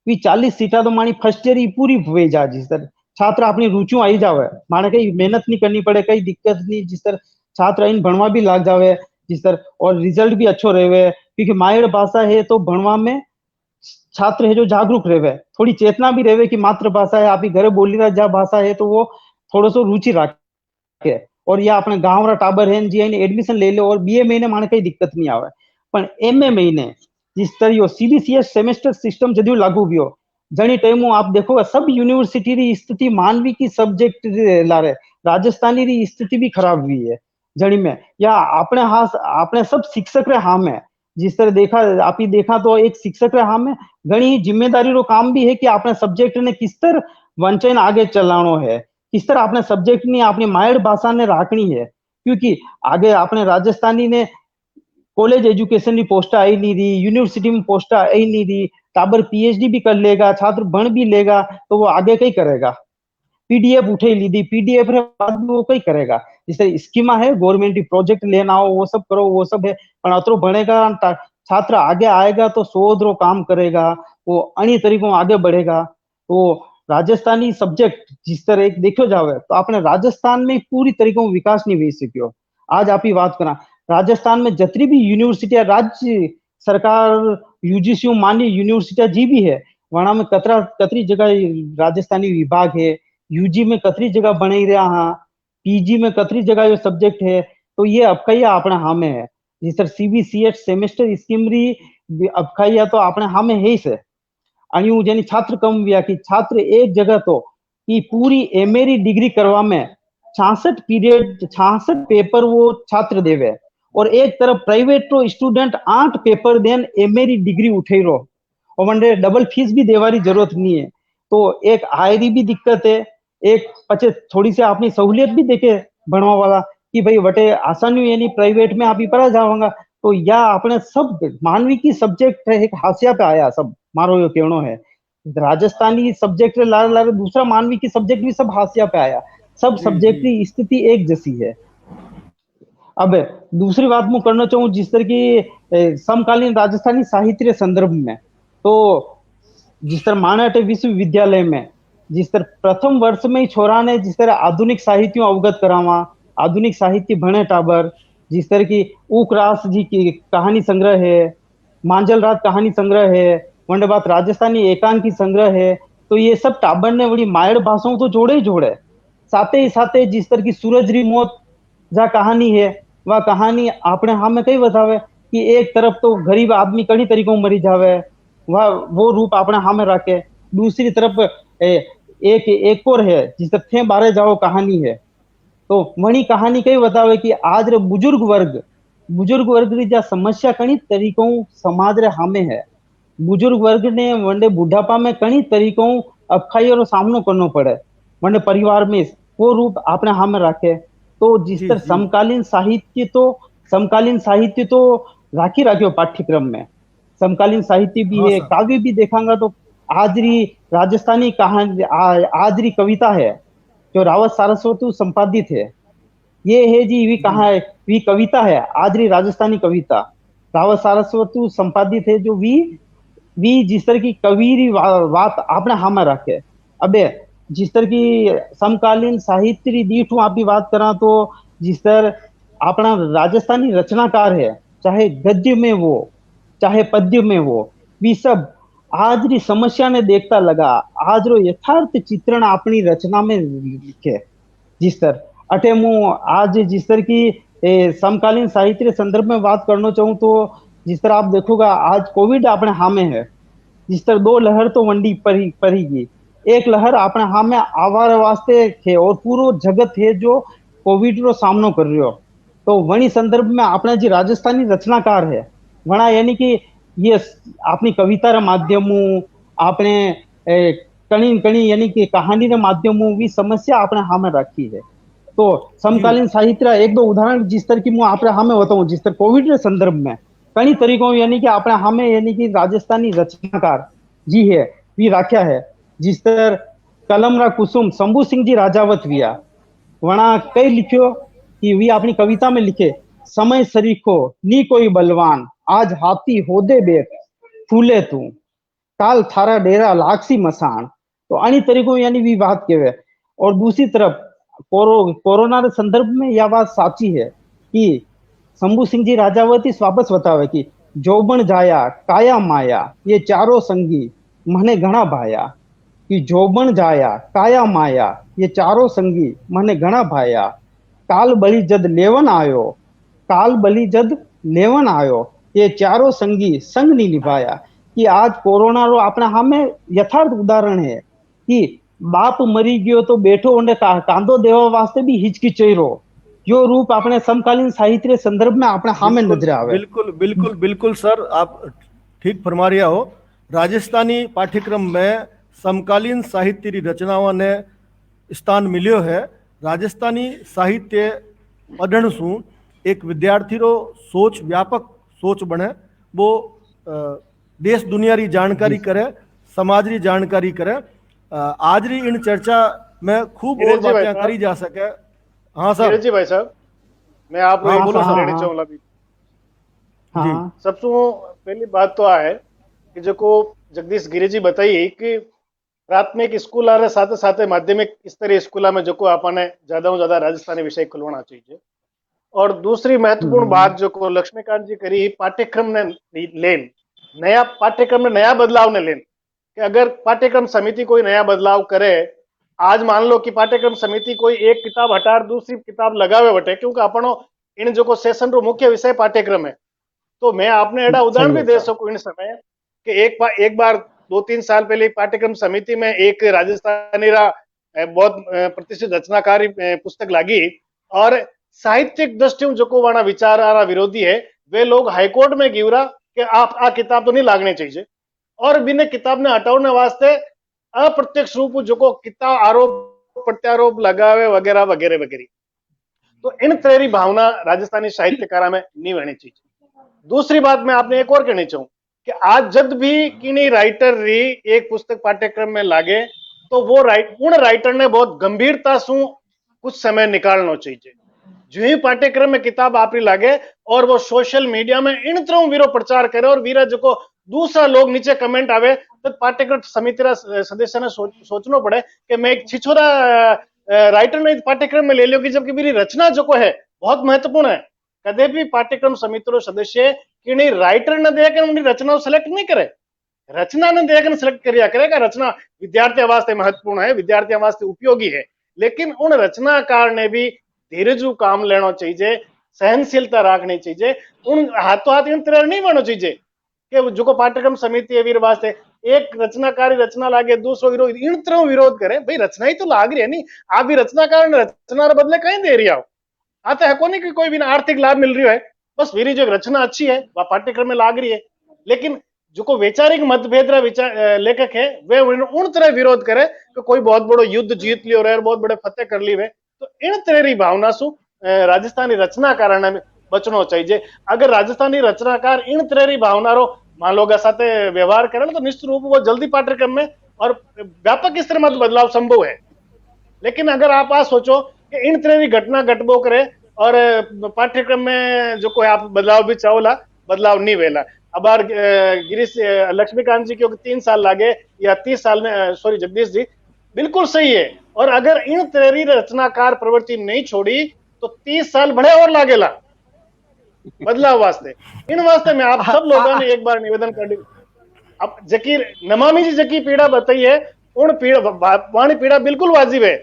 वी 40 सीटा तो मानी फर्स्ट ईयर ही पूरी हुए जा जिस तरह छात्र अपनी रुचियों आई जावे माने कई मेहनत नहीं करनी पड़े कई दिक्कत नहीं जिस तरह छात्र इन भणवा भी लाग जावे जिस तरह और रिजल्ट भी अच्छो रहे क्योंकि मायड़ भाषा है तो भणवा में छात्र है जो जागरूक रहे थोड़ी चेतना भी रहे कि मातृभाषा है आप घरे बोली रहा जा भाषा है तो वो थोड़ा सो रुचि राखे और या अपने गांव रा टाबर है जी एडमिशन ले लो और बीए महीने माने कई दिक्कत नहीं आवे पण एमए महीने जिस तरह सीबीसीएस सेमेस्टर सिस्टम जदू लागू हुआ जनी टाइम आप देखो सब यूनिवर्सिटी री स्थिति मानवी की सब्जेक्ट ला रहे राजस्थानी री स्थिति भी खराब हुई है जनी में या अपने सब शिक्षक रे हाम है जिस तरह आप ही देखा तो एक शिक्षक रे हाम है घनी जिम्मेदारी रो काम भी है कि अपने सब्जेक्ट ने किस तरह वंचन आगे चलानो है किस तरह अपने सब्जेक्ट ने अपनी मायड़ भाषा ने राखनी है क्योंकि आगे अपने राजस्थानी ने कॉलेज एजुकेशन की पोस्ट आई नहीं रही यूनिवर्सिटी में पोस्ट आई नहीं रही टाबर पीएचडी भी कर लेगा छात्र बन भी लेगा तो वो आगे कई करेगा पीडीएफ उठे ली दी पीडीएफ रे बाद में वो कई करेगा जैसे स्कीमा है गवर्नमेंट की प्रोजेक्ट लेना हो वो सब करो वो सब है पर अतरो बनेगा छात्र आगे आएगा तो शोध रो काम करेगा वो अन्य तरीकों आगे बढ़ेगा तो राजस्थानी सब्जेक्ट जिस तरह एक देखो जावे तो आपने राजस्थान में पूरी तरीकों विकास नहीं हुई सको आज आप ही बात करा राजस्थान में जितनी भी यूनिवर्सिटियां राज्य सरकार यूजीसी मान्य यूनिवर्सिटियां जी भी है वहां में कतरी जगह राजस्थानी विभाग है यूजी में कतरी जगह बन रहा हाँ पीजी में कतरी जगह जो सब्जेक्ट है तो ये अबकाइया अपने हामे है जिस तरह सीबीसीएस सेमेस्टर स्कीम री अबकाइया तो अपने हामे है ही से अणु जेनी छात्र कम हुआ कि छात्र एक जगह तो कि पूरी एमए डिग्री करवा में 66 पेपर वो छात्र देवे और एक तरफ प्राइवेट रो student 8 paper then MA degree उठे रो और वनडे डबल फीस भी देवारी जरूरत नहीं है तो एक आयरी भी दिक्कत है एक पचे थोड़ी सी अपनी सहूलियत भी देखे बनवा वाला कि भाई वटे आसानी यानी प्राइवेट में आप ही पढ़ा जाऊंगा तो या अपने सब मानवी की सब्जेक्ट है एक हाशिया पे आया सब मारो यो कहनो है राजस्थानी सब्जेक्ट लारे लारे दूसरा मानवी की सब्जेक्ट भी सब हाशिया पे आया सब सब्जेक्ट की स्थिति एक जैसी है अब दूसरी बात मैं करना चाहूँ जिस तरह की समकालीन राजस्थानी साहित्य संदर्भ में तो जिस तरह मानाटे विश्वविद्यालय में जिस तरह प्रथम वर्ष में ही छोरा ने जिस तरह आधुनिक साहित्यों अवगत करावा आधुनिक साहित्य भणे टाबर जिस तरह की ऊकरास जी की कहानी संग्रह है मांजल रात कहानी संग्रह है वंडे बात राजस्थानी एकांकी संग्रह है तो ये सब टाबर ने बड़ी मायड़ भाषाओं तो जोड़े ही जोड़े साथे ही साथे जिस तरह की सूरज री मौत जा कहानी है वह कहानी आपने हमें कई बतावे कि एक तरफ तो गरीब आदमी कई तरीकों मरी जावे वह वो रूप आपने हमें रखे दूसरी तरफ एक और है जिस तरह थे बारे जाओ कहानी है तो वही कहानी कई बतावे कि आज रे बुजुर्ग वर्ग री जा समस्या कई तरीकों समाज रे हामे है बुजुर्ग वर्ग ने वनडे बुढ़ापा में कई तरीकों अखाइयों रो सामनो करनो पड़े वनडे परिवार में वो रूप आपने हामे रखे तो जिस तरह समकालीन साहित्य तो राखी राखियो पाठ्यक्रम में समकालीन साहित्य भी है काव्य भी देखांगा तो आजरी राजस्थानी कहानी आजरी कविता है जो रावत सारस्वत संपादित है ये है जी वी कहा है वी कविता है आजरी राजस्थानी कविता रावत सारस्वत संपादित है जो वी जिस तरह की कवीरी बात आपने हामा रखे अबे जिस तरह की समकालीन साहित्य दीठ आप भी बात करा तो जिस तरह अपना राजस्थानी रचनाकार है चाहे गद्य में वो चाहे पद्य में वो भी सब आज री समस्या ने देखता लगा आज रो यथार्थ चित्रण अपनी रचना में लिखे जिस तरह अटे मु आज जिस तरह की समकालीन साहित्य संदर्भ में बात करना चाहूँ तो जिस तरह आप देखोगा आज कोविड अपने हामे है जिस तरह 2 लहर तो वंडी पड़ेगी एक लहर अपने हाँ में आवार वास्ते थे और पूरो जगत है जो कोविड रो सामनो कर रहे हो तो वही संदर्भ में अपने जी राजस्थानी रचनाकार है वना यानी कि ये अपनी कविता रे माध्यमों આપણે કણી કણી યાની કે કહાનીના માધ્યમો भी समस्या આપણે સામે રાખી है। तो समकालीन साहित्य एक दो उदाहरण जिस तरह की मैं आपने हमें बताऊं, जिस तरह कोविड के संदर्भ में कई तरीकों यानी कि आपने हमें यानी कि राजस्थानी रचनाकार जी है भी राख्या है। जिस तरह कलमरा कुसुम शंभू सिंह जी राजावत विया वणा कई लिखियो कि वी अपनी कविता में लिखे, समय सरीखो नी कोई बलवान आज हाथी होदे बेट फूले तू काल थारा डेरा लाक्षी मसान। तो आनी तरीकों यानी भी बात केवे। और दूसरी तरफ कोरोना के संदर्भ में यह बात साची है कि शंभू सिंह जी राजावती वापस बतावे कि जोबन जाया काया माया ये चारों संगी मने घना भाया, कि जोबन जाया काया माया ये चारों संगी मने घना भाया, काल बली जद लेवन आयो काल बली जद लेवन आयो ये चारों संगी संग नहीं निभाया। कि आज कोरोना रो अपने हमें यथार्थ उदाहरण है कि बाप मरी गयो तो बेठो उन्हें कांदो देवा वास्ते भी हिचकिचैरो यो रूप अपने समकालीन साहित्य संदर्भ में अपने हामे नजर आवे। बिल्कुल बिल्कुल बिल्कुल सर, आप ठीक फरमा रहा हो। राजस्थानी पाठ्यक्रम में समकालीन साहित्य की रचनाओं ने स्थान मिल्यो है। राजस्थानी साहित्य पढ़ण शू एक विद्यार्थी रो सोच व्यापक सोच बने, वो देश दुनिया री जानकारी करे, समाज री जानकारी करे। आज री इन चर्चा में खूब और बातें करी जा सके। हाँ सर जी भाई साहब, मैं आप हाँ, बोलो सर। लेना चाहूंगा भी। हाँ सबसे पहली बात तो है कि जो को जगदीश गिरी जी बताई कि प्राथमिक स्कूल आ साथ साथ माध्यमिक स्तरीय स्कूल में जो को आपने ज्यादा ज्यादा राजस्थानी विषय खुलवाना चाहिए। और दूसरी महत्वपूर्ण बात जो को लक्ष्मीकांत जी करी, पाठ्यक्रम ने लेन नया पाठ्यक्रम में नया बदलाव ने लेन कि अगर पाठ्यक्रम समिति कोई नया बदलाव करे, आज मान लो कि पाठ्यक्रम समिति कोई एक किताब हटार दूसरी किताब लगावे बटे, क्योंकि अपनो इन जो को सेशन रो मुख्य विषय पाठ्यक्रम है। तो मैं आपने एड़ा उदाहरण भी दे सकूं इन समय कि एक बार 2-3 साल पहले पाठ्यक्रम समिति में एक राजस्थानी रा बहुत प्रतिष्ठित रचनाकारी पुस्तक लागी और साहित्यिक दृष्टि जो को वाणा विचार आ विरोधी है, वे लोग हाईकोर्ट में गिवरा कि आप आ किताब तो नहीं लागनी चाहिए और बिना किताब ने हटाने वास्ते अप्रत्यक्ष रूप जो को किताब आरोप प्रत्यारोप लगावे वगैरह वगैरह वगैरह। तो इन तरह की भावना राजस्थानी साहित्यकारा में नहीं होनी चाहिए। दूसरी बात मैं आपने एक और कहनी चाहूं कि आज जब भी किन्हीं राइटर री एक पुस्तक पाठ्यक्रम में लागे तो वो उन राइटर ने बहुत गंभीरता से कुछ समय निकालना चाहिए। जो ही पाठ्यक्रम में किताब आपरी लागे और वो सोशल मीडिया में इन तरह वीरो प्रचार करे और वीरा जो को दूसरा लोग नीचे कमेंट आवे तो पाठ्यक्रम समिति सदस्य ने सोचना पड़े कि मैं एक छिछोरा राइटर ने पाठ्यक्रम में ले लियो कि जबकि मेरी रचना जो को है बहुत महत्वपूर्ण है। कदे भी पाठ्यक्रम समिति रो सदस्य कि राइटर ने देकर उनकी रचना सेलेक्ट नहीं करे, रचना ने देकर सेलेक्ट करिया करेगा। रचना विद्यार्थी वास्ते महत्वपूर्ण है, विद्यार्थी वास्ते उपयोगी है, लेकिन उन रचनाकार ने भी धीरजू काम लेना चाहिए, सहनशीलता रखनी चाहिए। उन हाथों हाथ इन तरह नहीं बनना चाहिए कि जो को पाठ्यक्रम समिति है वीर वास्ते एक रचनाकारी रचना लागे दूसरो विरोध इन तरह विरोध करे। भाई रचना ही तो लाग रही है, नहीं आप भी रचनाकार ने रचना बदले कहीं दे रही हो। आते है कोई नहीं कि कोई भी आर्थिक लाभ मिल रही है, बस मेरी जो रचना अच्छी है वह पाठ्यक्रम में लाग रही है, लेकिन जो को वैचारिक मतभेद लेखक है वे उन तरह विरोध करे कि कोई बहुत बड़ो युद्ध जीत लियो रहे, बहुत बड़े फतेह कर ली वे। तो इन तरह की भावना सु राजस्थानी रचनाकार ने बचना चाहिए। अगर राजस्थानी रचनाकार इन तरह की भावना रो मान लो साथ व्यवहार करे तो निश्चित रूप वो जल्दी पाठ्यक्रम में और व्यापक स्तर में बदलाव संभव है। लेकिन अगर आप आ सोचो कि इन तरह की घटना घटबो करे और पाठ्यक्रम में जो कोई आप बदलाव भी चाहोला बदलाव नहीं वेला। अब गिरीश लक्ष्मीकांत जी क्योंकि 3 साल लागे या 30 साल में सॉरी जगदीश जी बिल्कुल सही है। और अगर इन तरह की रचनाकार प्रवृत्ति नहीं छोड़ी तो 30 साल बड़े और लागेला बदलाव वास्ते। इन वास्ते में आप सब लोगों ने एक बार निवेदन कर दी। अब जकी नमामि जी जकी पीड़ा बताई है उन पीड़ा वाणी पीड़ा बिल्कुल वाजिब है,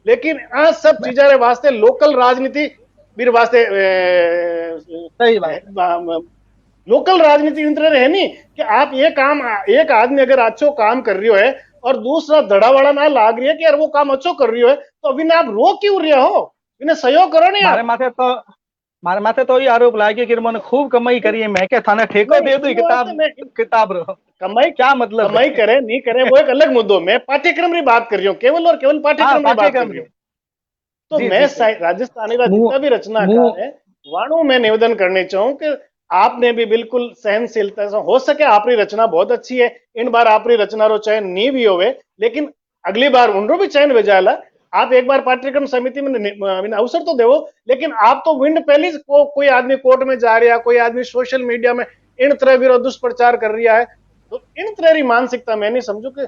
लेकिन आ सब चीजा वास्ते लोकल राजनीति बीर वास्ते सही बात लोकल राजनीति इन तरह है नहीं कि आप ये काम एक आदमी अगर अच्छो काम कर रही है और दूसरा धड़ावाड़ा ना लाग रही है कि यार वो काम अच्छो कर रही है तो अभी ना आप रो क्यों रहे हो, इन्हें सहयोग करो नहीं। मारे माथे तो मारे माथे तो ये आरोप लागे कि मैंने खूब कमाई करी है, मैं क्या थाने ठेको दे दूं किताब रो कमाई क्या मतलब कमाई करे नहीं करे वो एक अलग मुद्दों। मैं पाठ्यक्रम की बात कर रही हूँ, केवल और केवल पाठ्यक्रम की बात कर रही हूँ। तो जी, मैं जी। राजस्थानी का मु- जितना भी रचनाकार है वाणु में निवेदन करने चाहूँ कि आपने भी बिल्कुल सहनशीलता से, हो सके आपकी रचना बहुत अच्छी है, इन बार आपकी रचना रो चयन नहीं भी होवे, लेकिन अगली बार उनरो भी चयन हो जाएगा। आप एक बार पाठ्यक्रम समिति में अवसर तो देवो, लेकिन आप तो विंड पहले कोई आदमी कोर्ट में जा रहा है, कोई आदमी सोशल मीडिया में इन तरह विरोध दुष्प्रचार कर रहा है, तो इन तरह की मानसिकता मैं नहीं समझू कि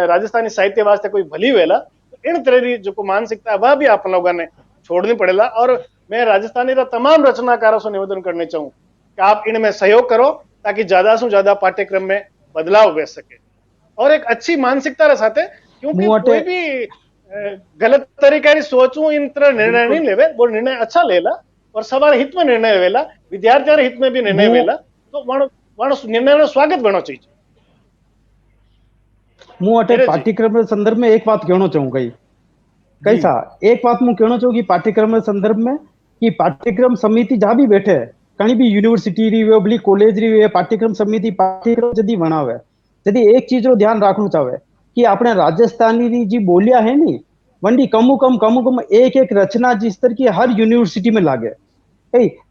राजस्थानी साहित्य वास्ते कोई भली वेला। तो इन तरह की जो मानसिकता है वह भी आप लोगों ने छोड़नी पड़ेगा। और मैं राजस्थानी का तमाम रचनाकारों से निवेदन करने चाहूँ कि आप इनमें सहयोग करो ताकि ज्यादा से ज्यादा पाठ्यक्रम में बदलाव हो सके और एक अच्छी मानसिकता रह साथे, क्योंकि कोई भी गलत तरीके की सोचूं इन तरह निर्णय नहीं लेवे, वो निर्णय अच्छा लेला और सवार हित में निर्णय वेला, विद्यार्थियों हित में भी निर्णय वेला, तो वण निर्णय में स्वागत बनो चाहिए। હું અટે પાઠ્યક્રમ સંદર્ભ में एक बात कहना चाहूंगा कैसा एक बात मैं कहना चाहूँ कि पाठ्यक्रम संदर्भ में कि पाठ्यक्रम समिति जहाँ भी बैठे कहीं भी यूनिवर्सिटी रही है बली कॉलेज रही है पाठ्यक्रम समिति पाठ्यक्रम यदि बनावे यदि एक चीज रो ध्यान रखना चाहे कि अपने राजस्थानी जी बोलिया है नी वंडी कमु कम एक एक रचना जिस तरह की हर यूनिवर्सिटी में लागे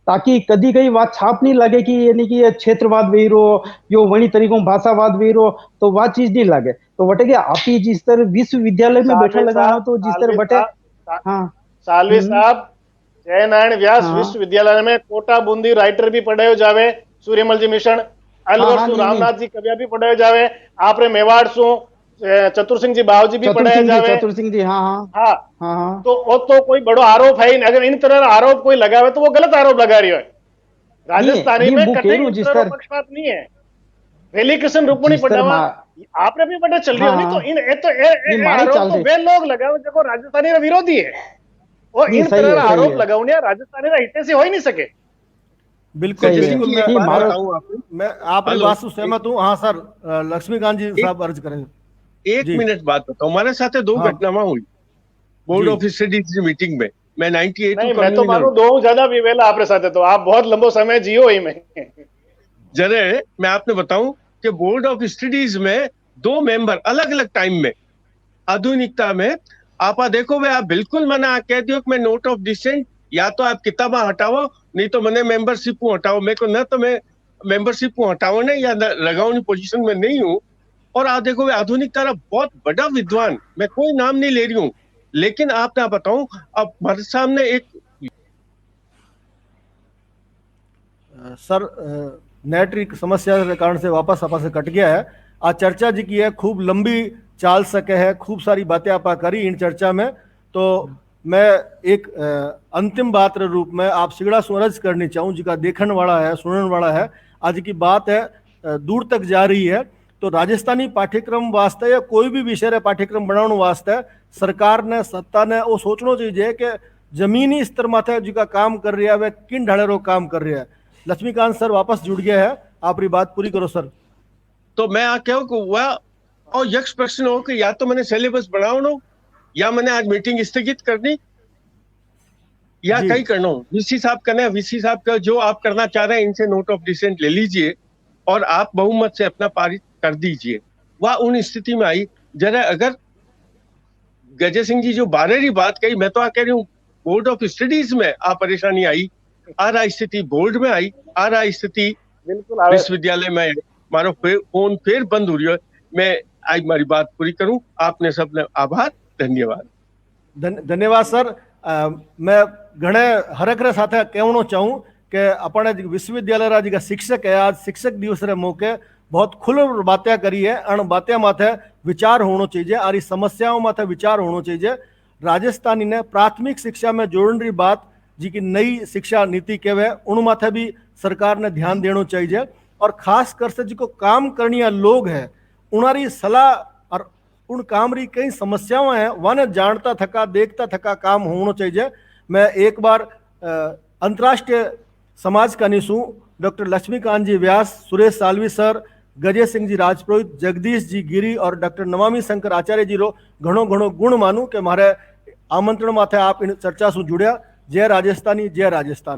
ताकि कदी कई बात छाप नहीं लगे कि यानी कि ये क्षेत्रवाद वे रो यो वणी तरीकों भाषावाद वे रो, तो वह चीज नहीं लगे। तो बटे कि आप ही जिस तरह विश्वविद्यालय में बैठा लगाना तो जिस तरह बटे हाँ सालवी साहब जय नारायण व्यास विश्वविद्यालय में कोटा बूंदी राइटर भी पढ़ायो जावे, सूर्यमल जी मिशन अलवर सु रामनाथ जी कविया भी पढ़ायो जावे, आपरे मेवाड़ सु चतुर सिंह जी बावजी भी पढ़ाया जावे, चतुर सिंह जी हाँ तो कोई बड़ो आरोप है। अगर इन तरह आरोप कोई लगावे तो वो गलत आरोप लगा रही है। राजस्थानी में कठिन पक्षपात नहीं है। वेली कृष्ण रुक्मणी पढ़ावा आपने भी पढ़ा चल रही हो, नहीं तो इन आरोप तो वे लोग लगाओ जो राजस्थानी का विरोधी है, और इन तरह आरोप लगाने राजस्थानी का हित से हो ही नहीं सके। बिल्कुल मैं आपकी बात से सहमत हूँ। हाँ सर, लक्ष्मीकांत जी साहब अर्ज करेंगे। एक मिनट बात बताओ, हमारे साथ दो घटना हुई बोर्ड ऑफ स्टडीज की मीटिंग में। मैं 98 नहीं, मैं तो मानू दो ज्यादा भी वेला आपके साथ है, तो आप बहुत लंबो समय जियो ही में जरे मैं आपने बताऊं कि बोर्ड ऑफ स्टडीज में 2 मेंबर अलग अलग टाइम में आधुनिकता में आप देखो वे आप बिल्कुल मना कह दियो कि मैं नोट ऑफ डिसेंट या तो आप किताबा हटाओ नहीं तो मैंने मेंबरशिप हटाओ। मेरे को न तो मैं मेंबरशिप हटाओ ने या लगाओ पोजीशन में नहीं हूं। और आप देखो वे आधुनिकता बहुत बड़ा विद्वान, मैं कोई नाम नहीं ले रही हूँ, लेकिन आपने बताऊं अब हमारे सामने एक सर नेट समस्या के कारण से वापस आपस से कट गया है। आज चर्चा जी की है खूब लंबी चाल सके है, खूब सारी बातें आप करी इन चर्चा में। तो मैं एक अंतिम बात रे रूप में आप सिगड़ा सुरज करनी चाहूँ जिका देखने वाला है सुनने वाला है। आज की बात है दूर तक जा रही है, तो राजस्थानी पाठ्यक्रम वास्ते या कोई भी विषय रे पाठ्यक्रम बनाने वास्ते सरकार ने सत्ता ने वो सोचना चाहिए कि जमीनी स्तर माथे जिका काम कर रहा है वे किन ढाले रो काम कर रहा है। लक्ष्मीकांत सर वापस जुड़ गया है, आपकी बात पूरी करो सर। तो मैं आ कहूँ कि वह और यक्ष प्रश्न हो कि या तो मैंने सिलेबस बढ़ाओ या मैंने आज मीटिंग स्थगित करनी या कहीं करना हो। वीसी साहब करना, वीसी साहब का जो आप करना चाह रहे हैं इनसे नोट ऑफ डिसेंट ले लीजिए और आप बहुमत से अपना पारित कर दीजिए। वह उन स्थिति में आई जरा अगर गजय सिंह जी जो 12वीं बात कही, मैं तो कह रही हूँ बोर्ड ऑफ स्टडीज में आ परेशानी आई, आ रहा स्थिति बोर्ड में आई, आ रहा स्थिति विश्वविद्यालय में, मारो फोन फिर बंद हो रही है। मैं आज हमारी बात पूरी करूं, आपने सबने आभार, धन्यवाद। धन्यवाद सर। मैं घणे हरकरे साथे कहना चाहूँ कि अपने विश्वविद्यालय जी शिक्षक है, आज शिक्षक दिवस रे मौके बहुत खुल बातें करी है, अन बातें माथे विचार होना चाहिए, आरी समस्याओं माथे विचार होना चाहिए। राजस्थानी ने प्राथमिक शिक्षा में जोड़ने की बात जी की नई शिक्षा नीति कहवे उन माथे भी सरकार ने ध्यान देना चाहिए, और खास कर से जिको काम करनी लोग है उनारी सलाह और उन काम री कई समस्याएं हैं वह जानता थका देखता थका काम होना चाहिए। मैं एक बार अंतर्राष्ट्रीय समाज का निशू डॉक्टर लक्ष्मीकांत जी व्यास, सुरेश सालवी सर, गजय सिंह जी राजपुरोहित, जगदीश जी गिरी और डॉक्टर नमामी शंकर आचार्य जी रो घणो घणो गुण मानू के मारे आमंत्रण माथे आप इन चर्चा से जुड़िया। जय राजस्थानी, जय राजस्थान।